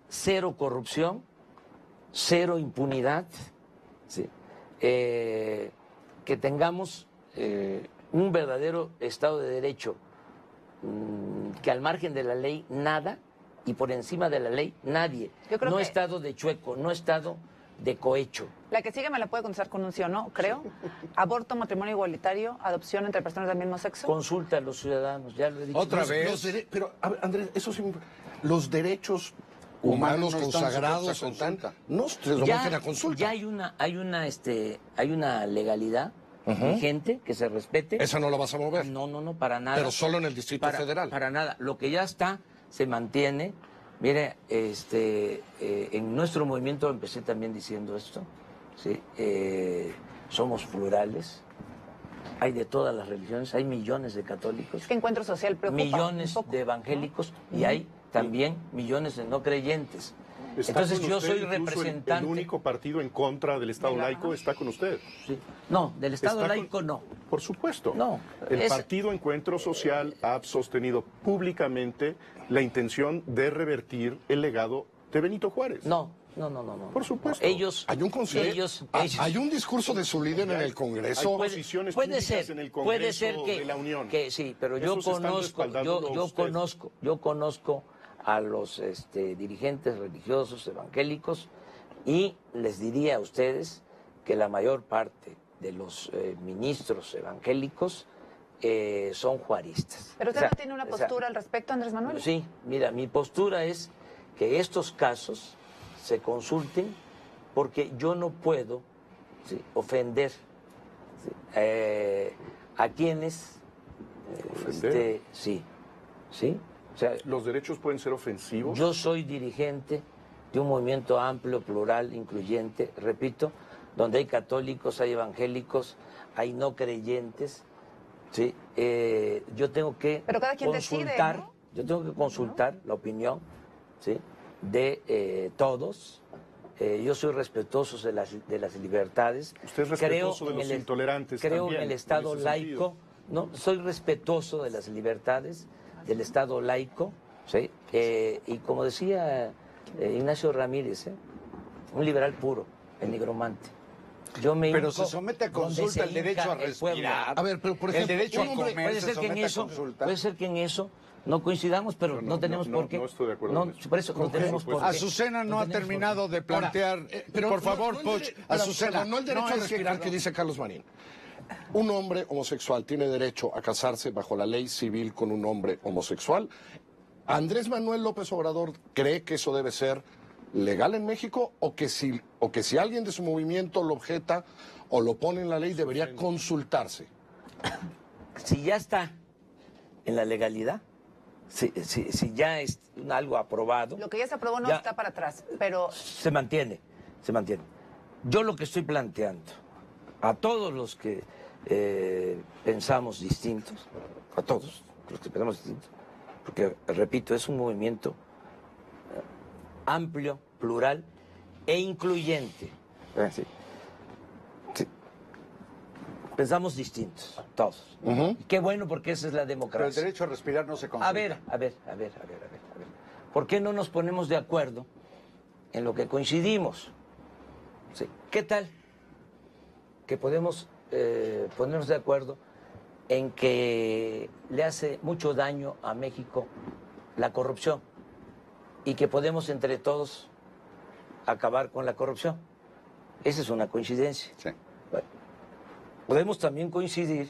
0 corrupción, 0 impunidad, ¿sí? Que tengamos un verdadero Estado de Derecho, que al margen de la ley nada y por encima de la ley nadie. No Estado de chueco, no Estado de cohecho. La que sigue me la puede contestar con un sí o no, creo. Aborto, matrimonio igualitario, adopción entre personas del mismo sexo. Consulta a los ciudadanos, ya lo he dicho. Otra vez. Pero, Andrés, eso sí, los derechos humanos no consagrados no se someten a consulta. Ya hay una legalidad vigente que se respete. ¿Esa no la vas a mover? No, para nada. Pero solo en el Distrito Federal. Para nada. Lo que ya está se mantiene. Mire, en nuestro movimiento empecé también diciendo esto, ¿sí? Somos plurales, hay de todas las religiones, hay millones de católicos. Es que Encuentro Social preocupa millones de evangélicos y hay también millones de no creyentes. Entonces con yo usted, soy incluso representante. El único partido en contra del Estado laico está con usted. Sí. No, del Estado laico no. Por supuesto. No. El Partido Encuentro Social ha sostenido públicamente la intención de revertir el legado de Benito Juárez. No. Por supuesto. Ellos, hay un hay un discurso de su líder en el Congreso. Hay posiciones puede públicas ser, en el Congreso puede ser de la Unión. que sí, pero yo Esos están respaldándolo a usted. yo conozco a los dirigentes religiosos evangélicos y les diría a ustedes que la mayor parte de los ministros evangélicos son juaristas. ¿Pero usted no tiene una postura al respecto, Andrés Manuel? Sí, mira, mi postura es que estos casos se consulten porque yo no puedo ofender a quienes sí. O sea, ¿los derechos pueden ser ofensivos? Yo soy dirigente de un movimiento amplio, plural, incluyente, repito, donde hay católicos, hay evangélicos, hay no creyentes. Sí, yo tengo que pero cada quien consultar, decide, ¿no? Yo tengo que consultar la opinión, ¿sí?, de todos. Yo soy respetuoso de las libertades. Usted es respetuoso de los intolerantes creo también, en el Estado en ese laico. No, soy respetuoso de las libertades del Estado laico, ¿sí? Y como decía Ignacio Ramírez, un liberal puro, el nigromante. Pero se somete a consulta el derecho a respirar. A ver, pero por ejemplo, el derecho a comer puede ser que en eso no coincidamos, pero no tenemos por qué. No estoy de acuerdo. Por eso no tenemos por qué. Azucena no ha terminado de plantear. Pero por favor, Poch, Azucena. No el derecho a respirar que dice Carlos Marín. Un hombre homosexual tiene derecho a casarse bajo la ley civil con un hombre homosexual. ¿Andrés Manuel López Obrador cree que eso debe ser legal en México o que si alguien de su movimiento lo objeta o lo pone en la ley debería consultarse? Si ya está en la legalidad, si ya es algo aprobado. Lo que ya se aprobó no está para atrás, pero se mantiene. Yo lo que estoy planteando a todos los que pensamos distintos, a todos los que pensamos distintos, porque repito, es un movimiento amplio, plural e incluyente. Sí. Pensamos distintos, todos. Qué bueno, porque esa es la democracia. Pero el derecho a respirar no se consulta. A ver. ¿Por qué no nos ponemos de acuerdo en lo que coincidimos? Sí. ¿Qué tal que podemos ponernos de acuerdo en que le hace mucho daño a México la corrupción y que podemos entre todos acabar con la corrupción? Esa es una coincidencia. Sí. Bueno, podemos también coincidir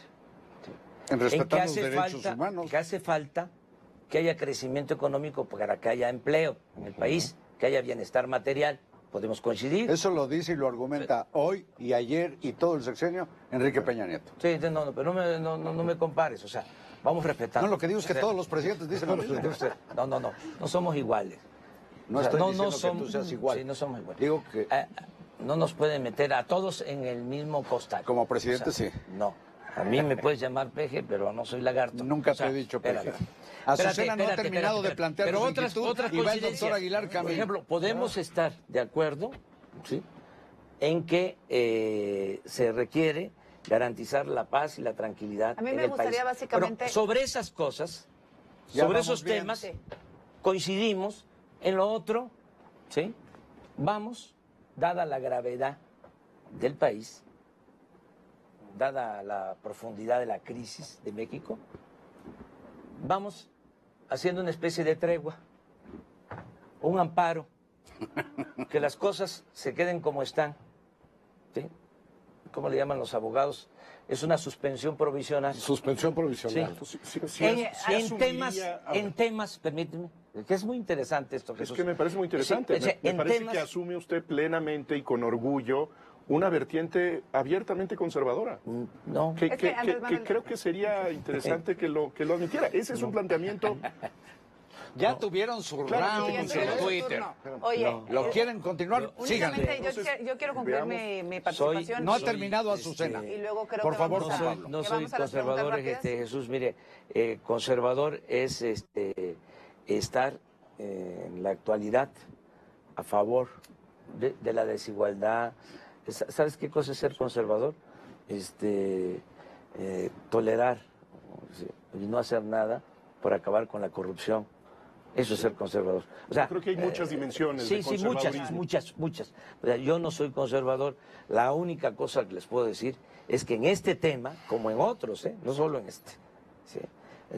en respetar los que derechos humanos. Que hace falta que haya crecimiento económico para que haya empleo en el país, que haya bienestar material. Podemos coincidir. Eso lo dice y lo argumenta hoy y ayer y todo el sexenio Enrique Peña Nieto. Sí, pero no me compares, o sea, vamos respetando. No, lo que digo es que todos los presidentes dicen lo mismo. No somos iguales. No estoy diciendo que tú seas igual. Sí, no somos iguales. Digo que no nos pueden meter a todos en el mismo costal. Como presidente, sí. No, a mí me puedes llamar peje, pero no soy lagarto. Nunca te he dicho peje. Azucena no ha terminado de plantear pero su otras y va el doctor Aguilar Camín. Por ejemplo, podemos estar de acuerdo, ¿sí?, en que se requiere garantizar la paz y la tranquilidad en el país. A mí me gustaría básicamente... Pero sobre esas cosas, sobre esos temas, coincidimos. En lo otro, ¿sí?, vamos, dada la gravedad del país, dada la profundidad de la crisis de México, vamos haciendo una especie de tregua, un amparo, que las cosas se queden como están, ¿sí? ¿Cómo le llaman los abogados? Es una suspensión provisional. Suspensión provisional. Sí. En temas, permíteme, que es muy interesante esto. Es que me parece muy interesante. Me parece que asume usted plenamente y con orgullo una vertiente abiertamente conservadora. No. Que creo que sería interesante que lo admitiera. Ese es un planteamiento... Ya tuvieron su round en Twitter. Oye, ¿lo quieren continuar? Síganle. Yo quiero cumplir mi participación. No ha terminado Azucena. Y luego creo por que favor, no soy conservador, Jesús. Mire, conservador es estar en la actualidad a favor de la desigualdad. ¿Sabes qué cosa es ser conservador? Tolerar y no hacer nada por acabar con la corrupción. Eso es ser conservador. O sea, creo que hay muchas dimensiones de conservadurismo. muchas. O sea, yo no soy conservador. La única cosa que les puedo decir es que en este tema, como en otros, no solo en este, ¿sí?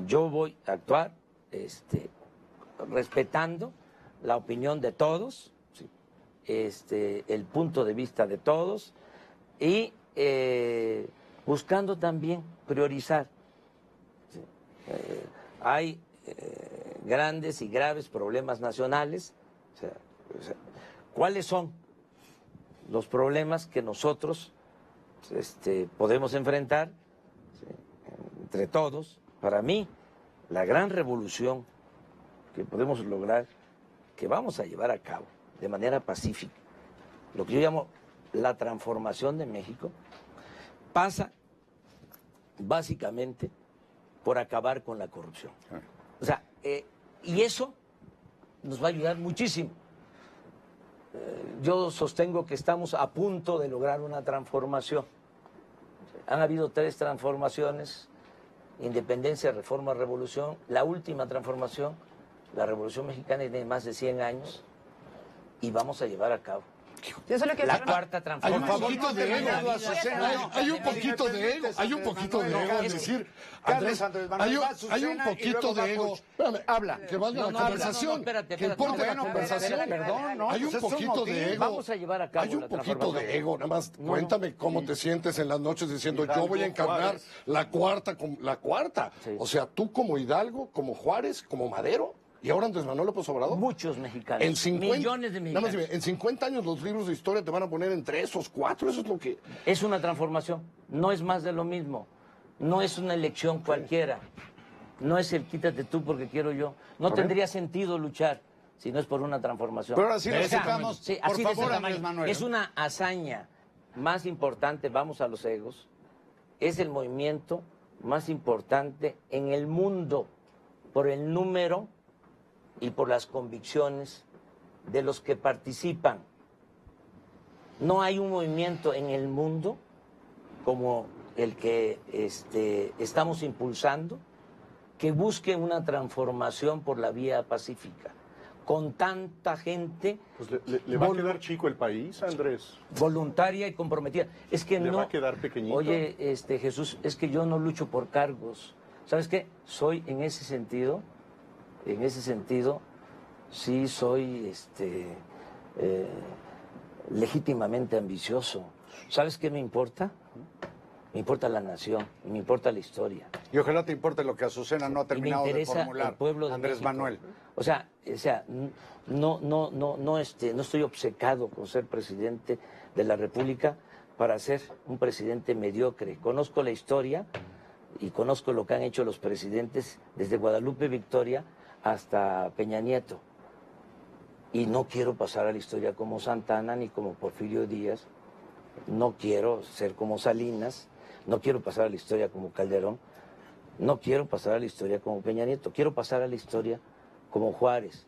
Yo voy a actuar respetando la opinión de todos, ¿sí? El punto de vista de todos y buscando también priorizar. ¿Sí? Hay grandes y graves problemas nacionales. O sea, ¿cuáles son los problemas que nosotros podemos enfrentar, ¿sí? entre todos? Para mí, la gran revolución que podemos lograr, que vamos a llevar a cabo de manera pacífica, lo que yo llamo la transformación de México, pasa básicamente por acabar con la corrupción. O sea, y eso nos va a ayudar muchísimo. Yo sostengo que estamos a punto de lograr una transformación. Han habido 3 transformaciones: independencia, reforma, revolución. La última transformación, la Revolución Mexicana, tiene más de 100 años y vamos a llevar a cabo la cuarta transformación. Hay un poquito de ego. Hay un poquito de ego. Hay un poquito de ego. Es decir, Andrés, hay un poquito de ego. Habla. Que valga la conversación. Que importe la conversación. Perdón, hay un poquito de ego. Vamos a llevar a cabo Hay un poquito de ego. Nada más cuéntame cómo te sientes en las noches diciendo yo voy a encarnar la cuarta. O sea, tú como Hidalgo, como Juárez, como Madero. ¿Y ahora Andrés Manuel López Obrador? Muchos mexicanos, millones de mexicanos. Nada más dime, en 50 años los libros de historia te van a poner en 3 o 4, eso es lo que... Es una transformación, no es más de lo mismo, no es una elección cualquiera, no es el quítate tú porque quiero yo. No tendría sentido luchar si no es por una transformación. Pero ahora sí necesitamos, por favor, Andrés Manuel. Es una hazaña más importante, vamos a los egos, es el movimiento más importante en el mundo por el número y por las convicciones de los que participan. No hay un movimiento en el mundo como el que estamos impulsando que busque una transformación por la vía pacífica. Con tanta gente... Pues ¿Le va a quedar chico el país, Andrés? Voluntaria y comprometida. Es que ¿Le va a quedar pequeñito? Oye, Jesús, es que yo no lucho por cargos. ¿Sabes qué? Soy en ese sentido, sí soy legítimamente ambicioso. ¿Sabes qué me importa? Me importa la nación, me importa la historia. Y ojalá te importe lo que Azucena no ha terminado de formular, el pueblo de Andrés México. Manuel. O sea, no estoy obcecado con ser presidente de la República para ser un presidente mediocre. Conozco la historia y conozco lo que han hecho los presidentes desde Guadalupe Victoria hasta Peña Nieto. Y no quiero pasar a la historia como Santana ni como Porfirio Díaz, no quiero ser como Salinas, no quiero pasar a la historia como Calderón, no quiero pasar a la historia como Peña Nieto, quiero pasar a la historia como Juárez,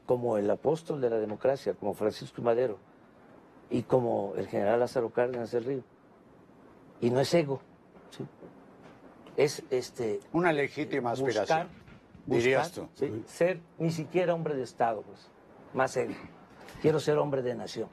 como el apóstol de la democracia, como Francisco Madero y como el general Lázaro Cárdenas del Río. Y no es ego, ¿sí? Es una legítima aspiración. Dirías tú. ¿Sí? Ser ni siquiera hombre de Estado, pues, más ego. Quiero ser hombre de nación.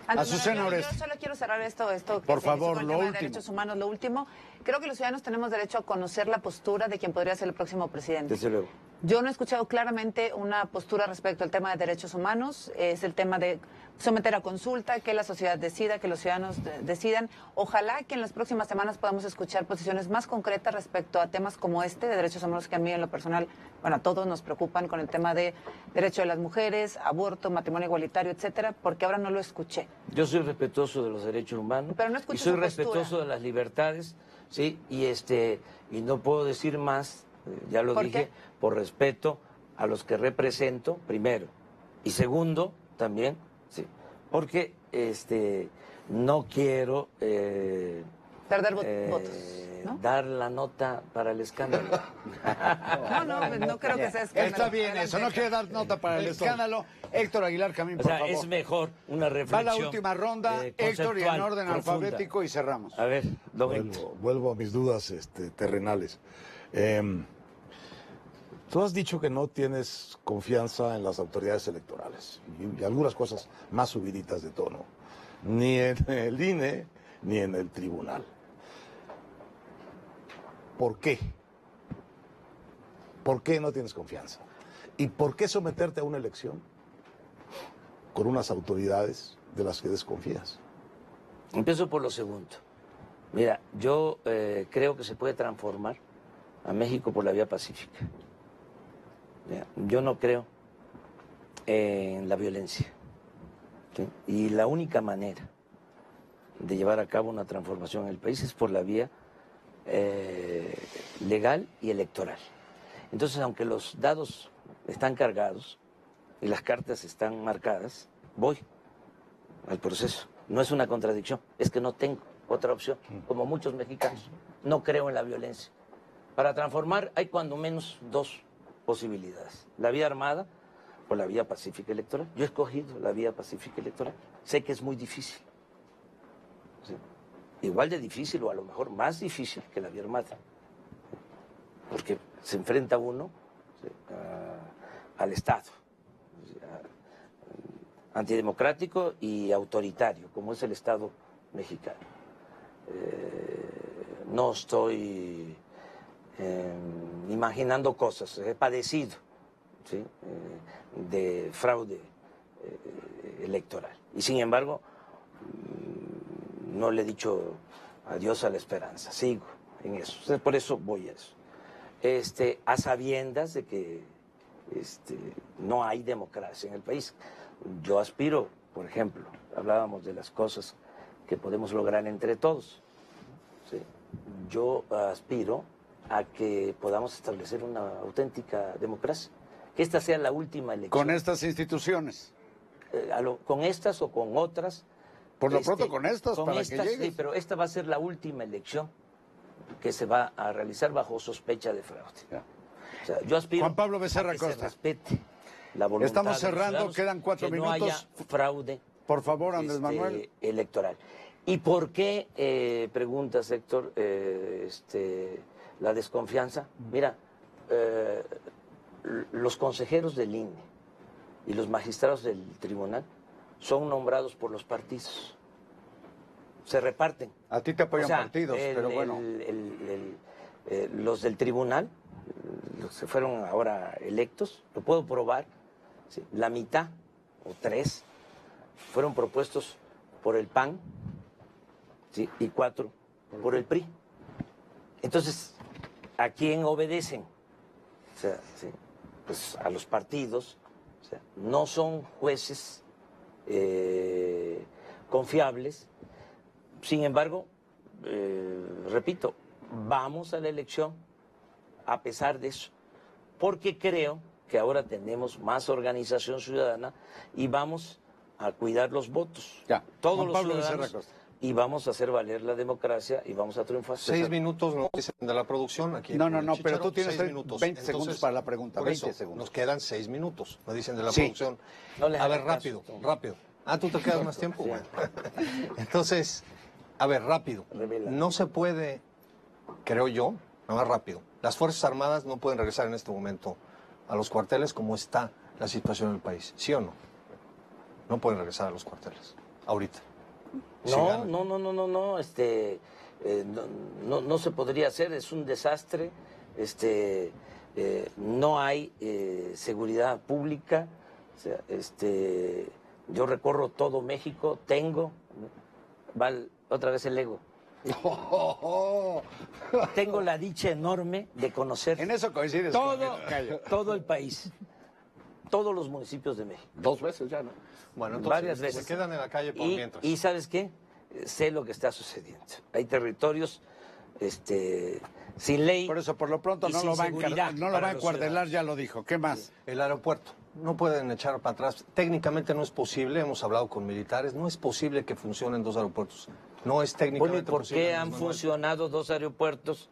Azucena yo solo quiero cerrar esto que por favor, el lo tema último. de derechos humanos, lo último. Creo que los ciudadanos tenemos derecho a conocer la postura de quien podría ser el próximo presidente. Desde luego. Yo no he escuchado claramente una postura respecto al tema de derechos humanos. Es el tema de someter a consulta, que la sociedad decida, que los ciudadanos decidan. Ojalá que en las próximas semanas podamos escuchar posiciones más concretas respecto a temas como este de derechos humanos que a mí en lo personal, bueno, a todos nos preocupan con el tema de derecho de las mujeres, aborto, matrimonio igualitario, etcétera, porque ahora no lo escuché. Yo soy respetuoso de los derechos humanos. Pero no escucho y soy su postura. respetuoso de las libertades, sí, y no puedo decir más, ya lo dije, por respeto a los que represento, primero, y segundo, también, sí, porque no quiero Perder votos, ¿no? Dar la nota para el escándalo. No creo que sea escándalo. Está bien eso, no quiere dar nota para el escándalo. Héctor Aguilar Camín, por favor. Es mejor una reflexión. Va la última ronda, Héctor, y en orden alfabético y cerramos. A ver, don Héctor. Vuelvo a mis dudas terrenales. Tú has dicho que no tienes confianza en las autoridades electorales y algunas cosas más subiditas de tono, ni en el INE ni en el tribunal. ¿Por qué? ¿Por qué no tienes confianza? ¿Y por qué someterte a una elección con unas autoridades de las que desconfías? Empiezo por lo segundo. Mira, yo creo que se puede transformar a México por la vía pacífica. Mira, yo no creo en la violencia. ¿Sí? Y la única manera de llevar a cabo una transformación en el país es por la vía legal y electoral. Entonces, aunque los dados están cargados y las cartas están marcadas, voy al proceso. No es una contradicción, es que no tengo otra opción, como muchos mexicanos. No creo en la violencia. Para transformar hay cuando menos dos posibilidades: la vía armada o la vía pacífica electoral. Yo he escogido la vía pacífica electoral. Sé que es muy difícil. ¿Sí? Igual de difícil o a lo mejor más difícil que la vía armada. Porque se enfrenta uno, ¿sí?, al Estado, ¿sí?, antidemocrático y autoritario, como es el Estado mexicano. No estoy imaginando cosas, he padecido, ¿sí?, de fraude electoral. Y sin embargo, no le he dicho adiós a la esperanza, sigo en eso. Entonces, por eso voy a eso. A sabiendas de que no hay democracia en el país. Yo aspiro, por ejemplo, hablábamos de las cosas que podemos lograr entre todos, ¿sí? Yo aspiro a que podamos establecer una auténtica democracia, que esta sea la última elección. ¿Con estas instituciones? Con estas o con otras. Por lo pronto con estas, para que llegues. Sí, pero esta va a ser la última elección que se va a realizar bajo sospecha de fraude. O sea, yo aspiro Juan Pablo Becerra a que Costa. se respete la voluntad. Estamos cerrando, de los quedan 4 que minutos. No haya fraude. Por favor, Andrés Manuel. Electoral. ¿Y por qué, preguntas, Héctor, la desconfianza? Mira, los consejeros del INE y los magistrados del tribunal son nombrados por los partidos. Se reparten. A ti te apoyan partidos, pero bueno. Los del tribunal, los que fueron ahora electos, lo puedo probar, ¿sí?, la mitad o 3 fueron propuestos por el PAN, ¿sí?, y 4 por el PRI. Entonces, ¿a quién obedecen? O sea, ¿sí?, pues a los partidos. O sea, no son jueces confiables. Sin embargo, repito, vamos a la elección a pesar de eso, porque creo que ahora tenemos más organización ciudadana y vamos a cuidar los votos. Ya. Todos los ciudadanos, y vamos a hacer valer la democracia y vamos a triunfar. 6 minutos nos dicen de la producción aquí. No, pero tú tienes 6 20 segundos para la pregunta. 20 segundos. Nos quedan 6 minutos, me dicen de la Sí. producción. No les A ver, haga rápido, caso, rápido. Ah, ¿tú te quedas más tiempo? Bueno. Entonces, a ver, rápido. Revela. No se puede, creo yo, nada más rápido. Las Fuerzas Armadas no pueden regresar en este momento a los cuarteles como está la situación en el país. ¿Sí o no? No pueden regresar a los cuarteles ahorita. No se podría hacer, es un desastre, no hay seguridad pública, o sea, yo recorro todo México, otra vez el ego. Tengo la dicha enorme de conocer En eso coincides todo el país, todos los municipios de México. 2 veces ya, ¿no? Bueno, entonces Varias veces. se quedan en la calle por mientras. Y ¿sabes qué? Sé lo que está sucediendo. Hay territorios sin ley. Por eso, por lo pronto, y no lo sin va seguridad a para los encuartelar, ya lo dijo. ¿Qué más? El aeropuerto. No pueden echar para atrás. Técnicamente no es posible, hemos hablado con militares, no es posible que funcionen 2 aeropuertos No es técnicamente ¿Por posible, qué Andrés han Manuel. funcionado dos aeropuertos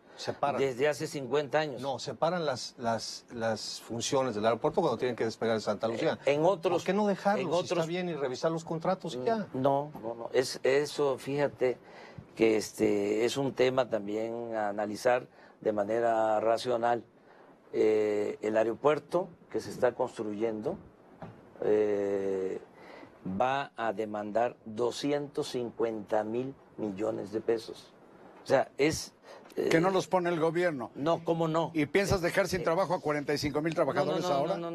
desde hace 50 años? No, separan las funciones del aeropuerto cuando tienen que despegar de Santa Lucía. En otros, ¿Por qué no dejarlos? en Si otros- está bien y revisar los contratos y ya. No. Eso, fíjate, que es un tema también a analizar de manera racional. El aeropuerto que se está construyendo va a demandar 250,000 millones de pesos. O sea, es... Que no los pone el gobierno. No, ¿cómo no? ¿Y piensas dejar sin trabajo a 45,000 trabajadores ahora? No.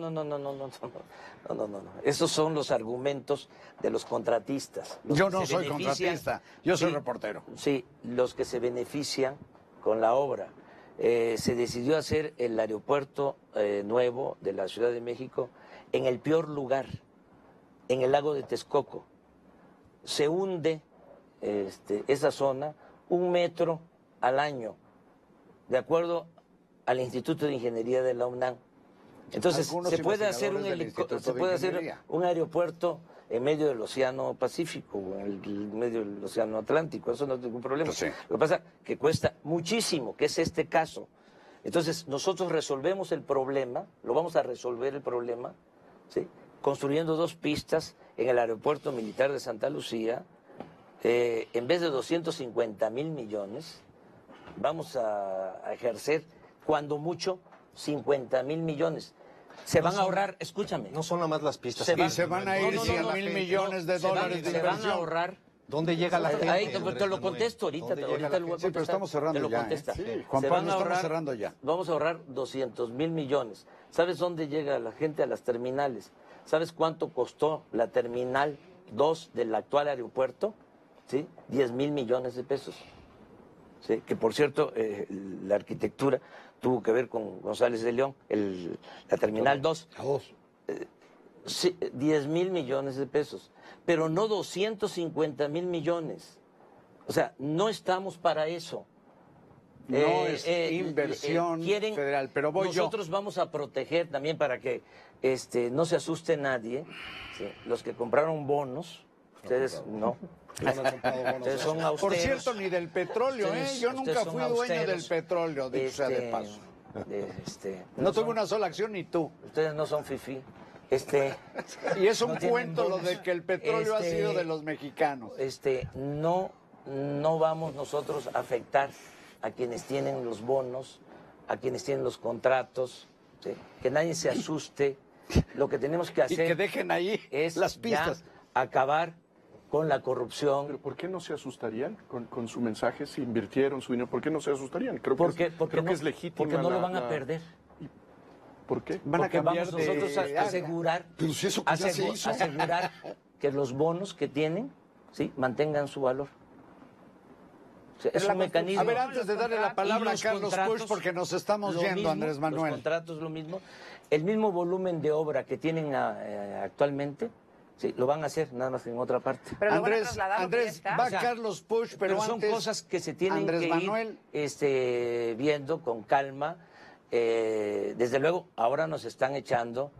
Esos son los argumentos de los contratistas. Yo no soy contratista, yo soy reportero. Sí, los que se benefician con la obra. Se decidió hacer el aeropuerto nuevo de la Ciudad de México en el peor lugar, en el lago de Texcoco. Se hunde esa zona 1 metro al año, de acuerdo al Instituto de Ingeniería de la UNAM. Entonces, se puede hacer un aeropuerto en medio del Océano Pacífico o en medio del Océano Atlántico, eso no es ningún problema. Pues sí. Lo que pasa es que cuesta muchísimo, que es este caso. Entonces, nosotros resolvemos el problema, lo vamos a resolver el problema, ¿sí?, construyendo 2 pistas en el aeropuerto militar de Santa Lucía. En vez de 250,000 millones, vamos a ejercer, cuando mucho, 50,000 millones. Se van a ahorrar, escúchame. No son nada más las pistas. Se van a ir 100,000 millones de dólares de Se van inversión. a ahorrar. ¿Dónde llega la gente? Ahí te lo contesto ahorita. Ahorita lo voy a Sí, pero contestar. estamos cerrando Te lo ya. contesta. Sí, Juan Se Pablo, van a estamos ahorrar- cerrando ya. Vamos a ahorrar 200,000 millones. ¿Sabes dónde llega la gente? A las terminales. ¿Sabes cuánto costó la terminal 2 del actual aeropuerto? ¿Sí? 10,000 millones de pesos. ¿Sí? Que por cierto, la arquitectura tuvo que ver con González de León, la terminal 2. Sí, 10,000 millones de pesos, pero no 250,000 millones. O sea, no estamos para eso. No es inversión federal, pero nosotros vamos a proteger también para que no se asuste nadie. ¿Sí? Los que compraron bonos, ustedes no. Ustedes son austeros. Por cierto, ni del petróleo, Ustedes- Yo ustedes nunca son fui dueño austeros. del petróleo, dicho sea de paso. No tuve una sola acción ni tú. Ustedes no son fifí. Y es un no tienen cuento lo bonos. de que el petróleo ha sido de los mexicanos. No vamos nosotros a afectar a quienes tienen los bonos, a quienes tienen los contratos, ¿sí? Que nadie se asuste. Lo que tenemos que hacer Y que dejen ahí es las pistas. ya acabar con la corrupción. ¿Pero por qué no se asustarían con su mensaje si invirtieron su dinero? ¿Por qué no se asustarían? Creo Porque que es legítimo. Porque no lo van a perder. ¿Por qué? Porque vamos nosotros a asegurar, Pero si eso que ya se hizo. asegurar que los bonos que tienen, ¿sí?, mantengan su valor. O sea, es un mecanismo. A ver, antes de darle la palabra a Y los Carlos contratos, Puch, porque nos estamos lo yendo, mismo, Andrés Manuel. Los contratos lo mismo. El mismo volumen de obra que tienen actualmente, sí, lo van a hacer, nada más en otra parte. Pero lo van a Andrés, trasladar, Andrés, ya está. va O sea, Carlos Puch, pero son antes, cosas que se tienen Andrés que Manuel. ir viendo con calma. Desde luego, ahora nos están echando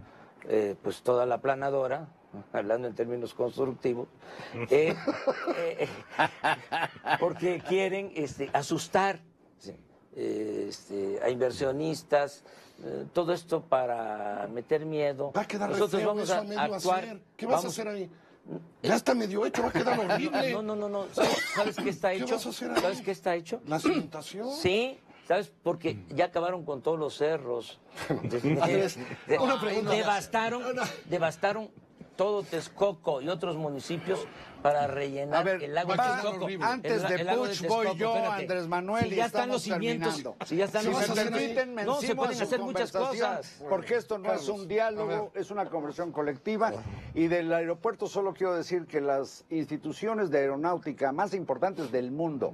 pues toda la planadora, hablando en términos constructivos, porque quieren asustar, ¿sí?, a inversionistas, todo esto para meter miedo. Va a quedar re Nosotros feo vamos eso a a medio actuar. hacer. ¿Qué vas a hacer ahí? Ya está medio hecho, va a quedar horrible. No. ¿Sabes qué está hecho? ¿Qué vas a hacer ahí? ¿Sabes qué está hecho? ¿La cimentación? Sí, ¿sabes? Porque ya acabaron con todos los cerros. Una pregunta. Devastaron todo Texcoco y otros municipios para rellenar A ver, el lago de va, Texcoco. antes de El lago Puch Texcoco, voy yo, espérate. Andrés Manuel, Si y ya están estamos los cimientos, terminando. si ya están Si los me cimientos, permiten, me no, se encimo pueden a su hacer muchas conversación, cosas. porque esto no es un diálogo, es una conversación colectiva. Y del aeropuerto solo quiero decir que las instituciones de aeronáutica más importantes del mundo,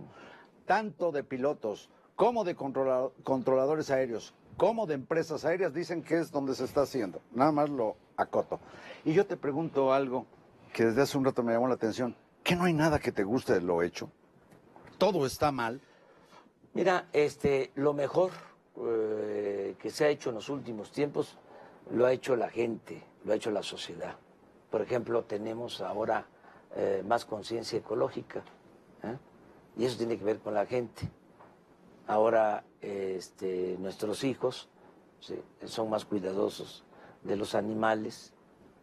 tanto de pilotos como de controladores aéreos, como de empresas aéreas, dicen que es donde se está haciendo. Nada más lo acoto. Y yo te pregunto algo que desde hace un rato me llamó la atención. ¿Que no hay nada que te guste de lo hecho? ¿Todo está mal? Mira, lo mejor que se ha hecho en los últimos tiempos lo ha hecho la gente, lo ha hecho la sociedad. Por ejemplo, tenemos ahora más conciencia ecológica. y eso tiene que ver con la gente. Ahora nuestros hijos son más cuidadosos de los animales,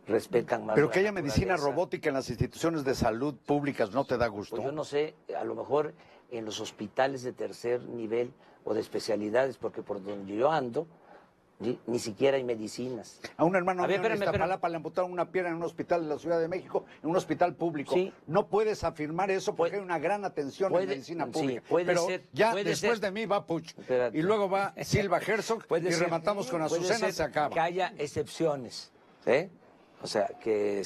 respetan más. Pero que la haya medicina naturaleza. robótica en las instituciones de salud públicas no te da gusto. Pues yo no sé, a lo mejor en los hospitales de tercer nivel o de especialidades, porque por donde yo ando, ni siquiera hay medicinas. A un hermano A mío ver, en espérame. Iztapalapa le amputaron una pierna en un hospital de la Ciudad de México, en un hospital público. Sí. No puedes afirmar eso porque hay una gran atención en medicina pública. Sí, puede Pero ser, ya puede después ser. de mí va Puch. Espérate. Y luego va Silva Herzog Puede y ser, rematamos con puede Azucena, ser se acaba. que haya excepciones, o sea, que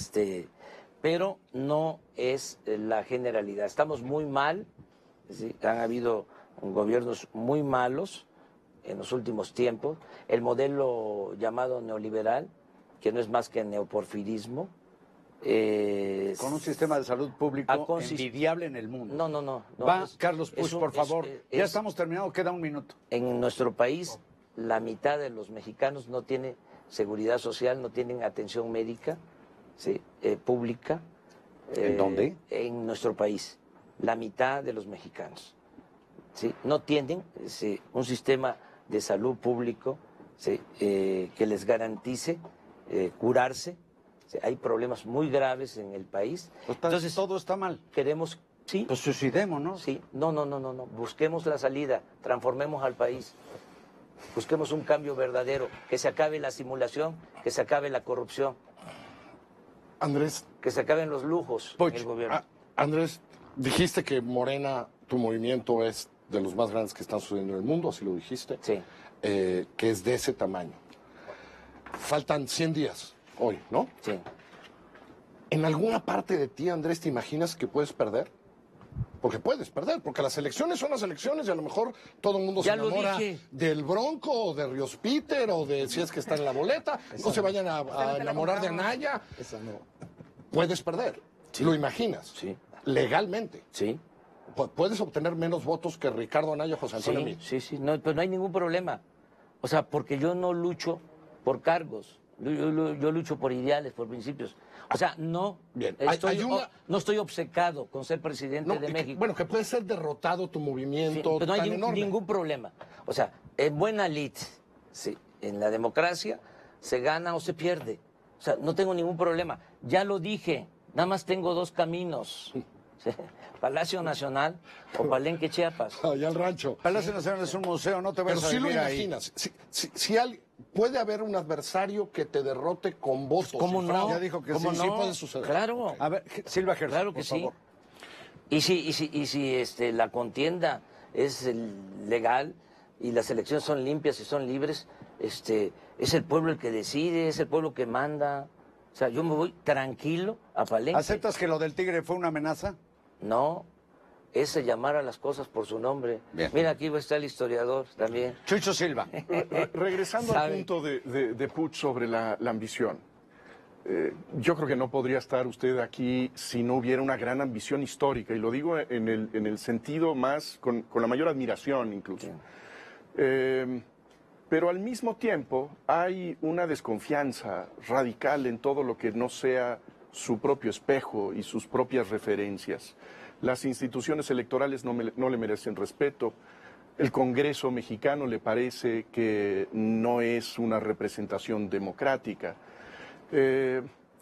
pero no es la generalidad. Estamos muy mal, ¿sí? Han habido gobiernos muy malos en los últimos tiempos. El modelo llamado neoliberal, que no es más que neoporfirismo. Con un sistema de salud público envidiable en el mundo. No. Va, Carlos Puch, por favor. Ya es- estamos terminados, queda un minuto. En nuestro país, la mitad de los mexicanos no tiene seguridad social, no tienen atención médica pública. ¿En dónde? En nuestro país. La mitad de los mexicanos no tienen un sistema de salud público que les garantice curarse. Hay problemas muy graves en el país. Entonces todo está mal. Queremos, sí. Pues suicidemos, ¿no? Sí, no. Busquemos la salida, transformemos al país. Busquemos un cambio verdadero, que se acabe la simulación, que se acabe la corrupción. Andrés. Que se acaben los lujos en el gobierno. Andrés, dijiste que Morena, tu movimiento es de los más grandes que están sucediendo en el mundo, así lo dijiste. Sí. Que es de ese tamaño. Faltan 100 días hoy, ¿no? Sí. ¿En alguna parte de ti, Andrés, te imaginas que puedes perder? Porque puedes perder, porque las elecciones son las elecciones y a lo mejor todo el mundo Ya se lo enamora dije. del Bronco o de Ríos Peter o de si es que está en la boleta. No se vayan a enamorar de Anaya. Puedes perder. Lo imaginas. Sí. Legalmente. Sí. Puedes obtener menos votos que Ricardo Anaya o José Antonio Meade. Sí, no, pero no hay ningún problema. O sea, porque yo no lucho por cargos, yo lucho por ideales, por principios. O sea, no, Bien. no estoy obcecado con ser presidente de México. Bueno, que puede ser derrotado tu movimiento pero no hay tan enorme. ningún problema. O sea, en buena lid, en la democracia se gana o se pierde. O sea, no tengo ningún problema. Ya lo dije, nada más tengo dos caminos. Palacio Nacional o Palenque, Chiapas. Allá al rancho. Palacio Nacional es un museo, no te Pero vas a sí lo vivir ahí. imaginas. Si puede haber un adversario que te derrote con votos. ¿Cómo y no? fraude. Ya dijo que ¿Cómo sí, no? sí puede suceder. Claro. A ver, Silva Herzog, Claro que por sí. favor. Y si la contienda es legal y las elecciones son limpias y son libres, es el pueblo el que decide, es el pueblo que manda. O sea, yo me voy tranquilo a Palenque. ¿Aceptas que lo del Tigre fue una amenaza? No, es llamar a las cosas por su nombre. Bien. Mira, aquí está el historiador también. Chucho Silva. Regresando al Sabe. punto de Puch sobre la ambición. Yo creo que no podría estar usted aquí si no hubiera una gran ambición histórica, y lo digo en el sentido más, con la mayor admiración incluso. Pero al mismo tiempo hay una desconfianza radical en todo lo que no sea su propio espejo y sus propias referencias. Las instituciones electorales no le merecen respeto. El Congreso mexicano le parece que no es una representación democrática.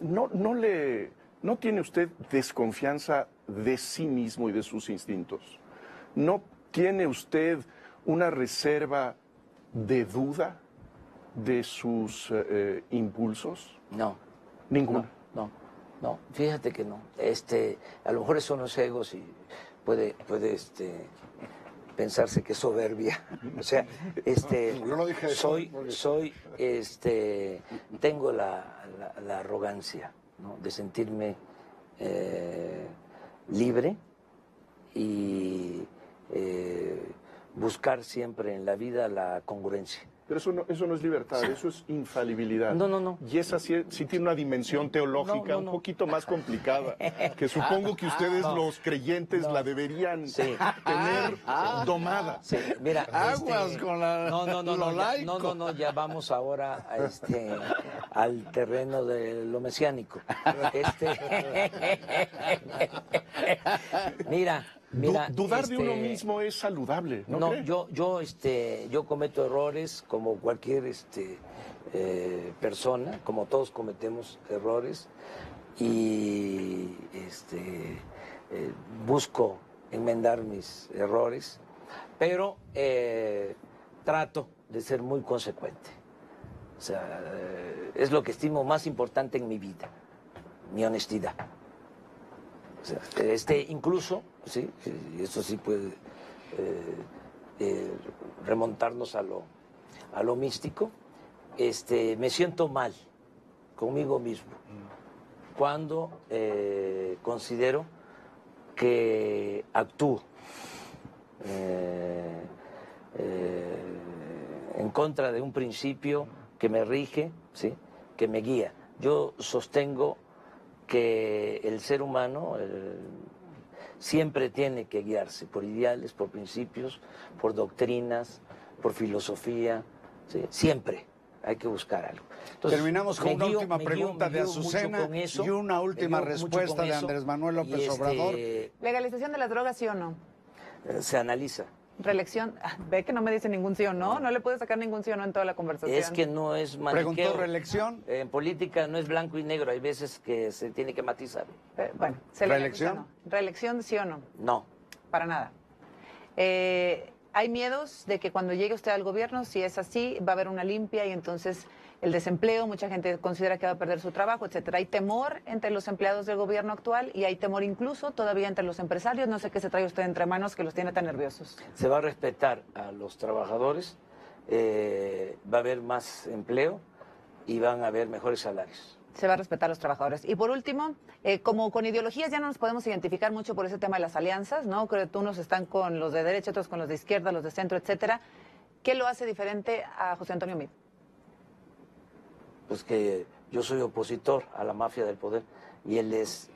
¿No tiene usted desconfianza de sí mismo y de sus instintos? ¿No tiene usted una reserva de duda de sus impulsos? No. Ninguna. No, fíjate que no. A lo mejor eso no es ego, si puede pensarse que es soberbia. O sea, Yo no dije eso. tengo la arrogancia, ¿no?, de sentirme libre y buscar siempre en la vida la congruencia. Pero eso no es libertad, eso es infalibilidad. No. Y esa sí tiene una dimensión teológica un poquito más complicada, que supongo que ustedes los creyentes la deberían tener domada. Sí, mira, Aguas con lo laico. No, ya vamos ahora al terreno de lo mesiánico. Mira, Mira, dudar de uno mismo es saludable, ¿no? No, cree? yo cometo errores como cualquier persona, como todos cometemos errores, y busco enmendar mis errores, pero trato de ser muy consecuente. O sea, es lo que estimo más importante en mi vida, mi honestidad. O sea, incluso, sí, eso sí puede remontarnos a lo místico, me siento mal conmigo mismo cuando considero que actúo en contra de un principio que me rige, ¿sí?, que me guía. Yo sostengo que el ser humano siempre tiene que guiarse por ideales, por principios, por doctrinas, por filosofía, ¿sí? Siempre hay que buscar algo. Entonces, terminamos con una última pregunta de Azucena y una última respuesta de Andrés Manuel López Obrador. ¿Legalización de las drogas, sí o no? Se analiza. Reelección, ve que no me dice ningún sí o no, no le puede sacar ningún sí o no en toda la conversación. Es que no es maniqueo. ¿Preguntó reelección? En política no es blanco y negro, hay veces que se tiene que matizar. Bueno, ¿reelección? ¿Reelección, sí o no? No. Para nada. Hay miedos de que cuando llegue usted al gobierno, si es así, va a haber una limpia y entonces el desempleo, mucha gente considera que va a perder su trabajo, etcétera. Hay temor entre los empleados del gobierno actual y hay temor incluso todavía entre los empresarios. No sé qué se trae usted entre manos que los tiene tan nerviosos. Se va a respetar a los trabajadores, va a haber más empleo y van a haber mejores salarios. Se va a respetar a los trabajadores. Y por último, como con ideologías ya no nos podemos identificar mucho por ese tema de las alianzas, ¿no? Creo que unos están con los de derecha, otros con los de izquierda, los de centro, etcétera. ¿Qué lo hace diferente a José Antonio Meade? Pues que yo soy opositor a la mafia del poder y él es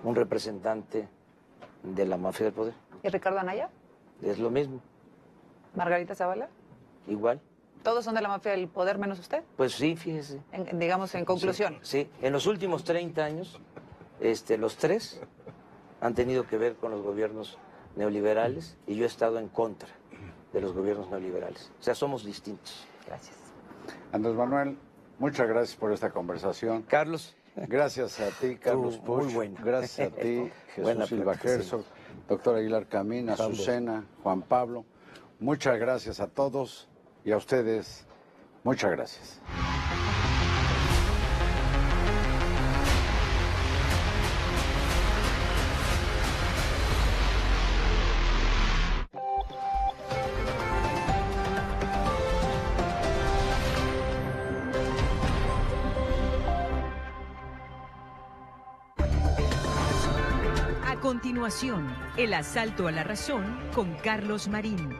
un representante de la mafia del poder. ¿Y Ricardo Anaya? Es lo mismo. ¿Margarita Zavala? Igual. ¿Todos son de la mafia del poder menos usted? Pues sí, fíjese. Digamos, en conclusión. Sí, en los últimos 30 años, los tres han tenido que ver con los gobiernos neoliberales y yo he estado en contra de los gobiernos neoliberales. O sea, somos distintos. Gracias. Andrés Manuel, muchas gracias por esta conversación. Carlos. Gracias a ti, Carlos Puch. Muy bueno. Gracias a ti, Jesús Silva Herzog, doctor Aguilar Camín, Azucena, Juan Pablo. Muchas gracias a todos y a ustedes, muchas gracias. A continuación, el asalto a la razón con Carlos Marín.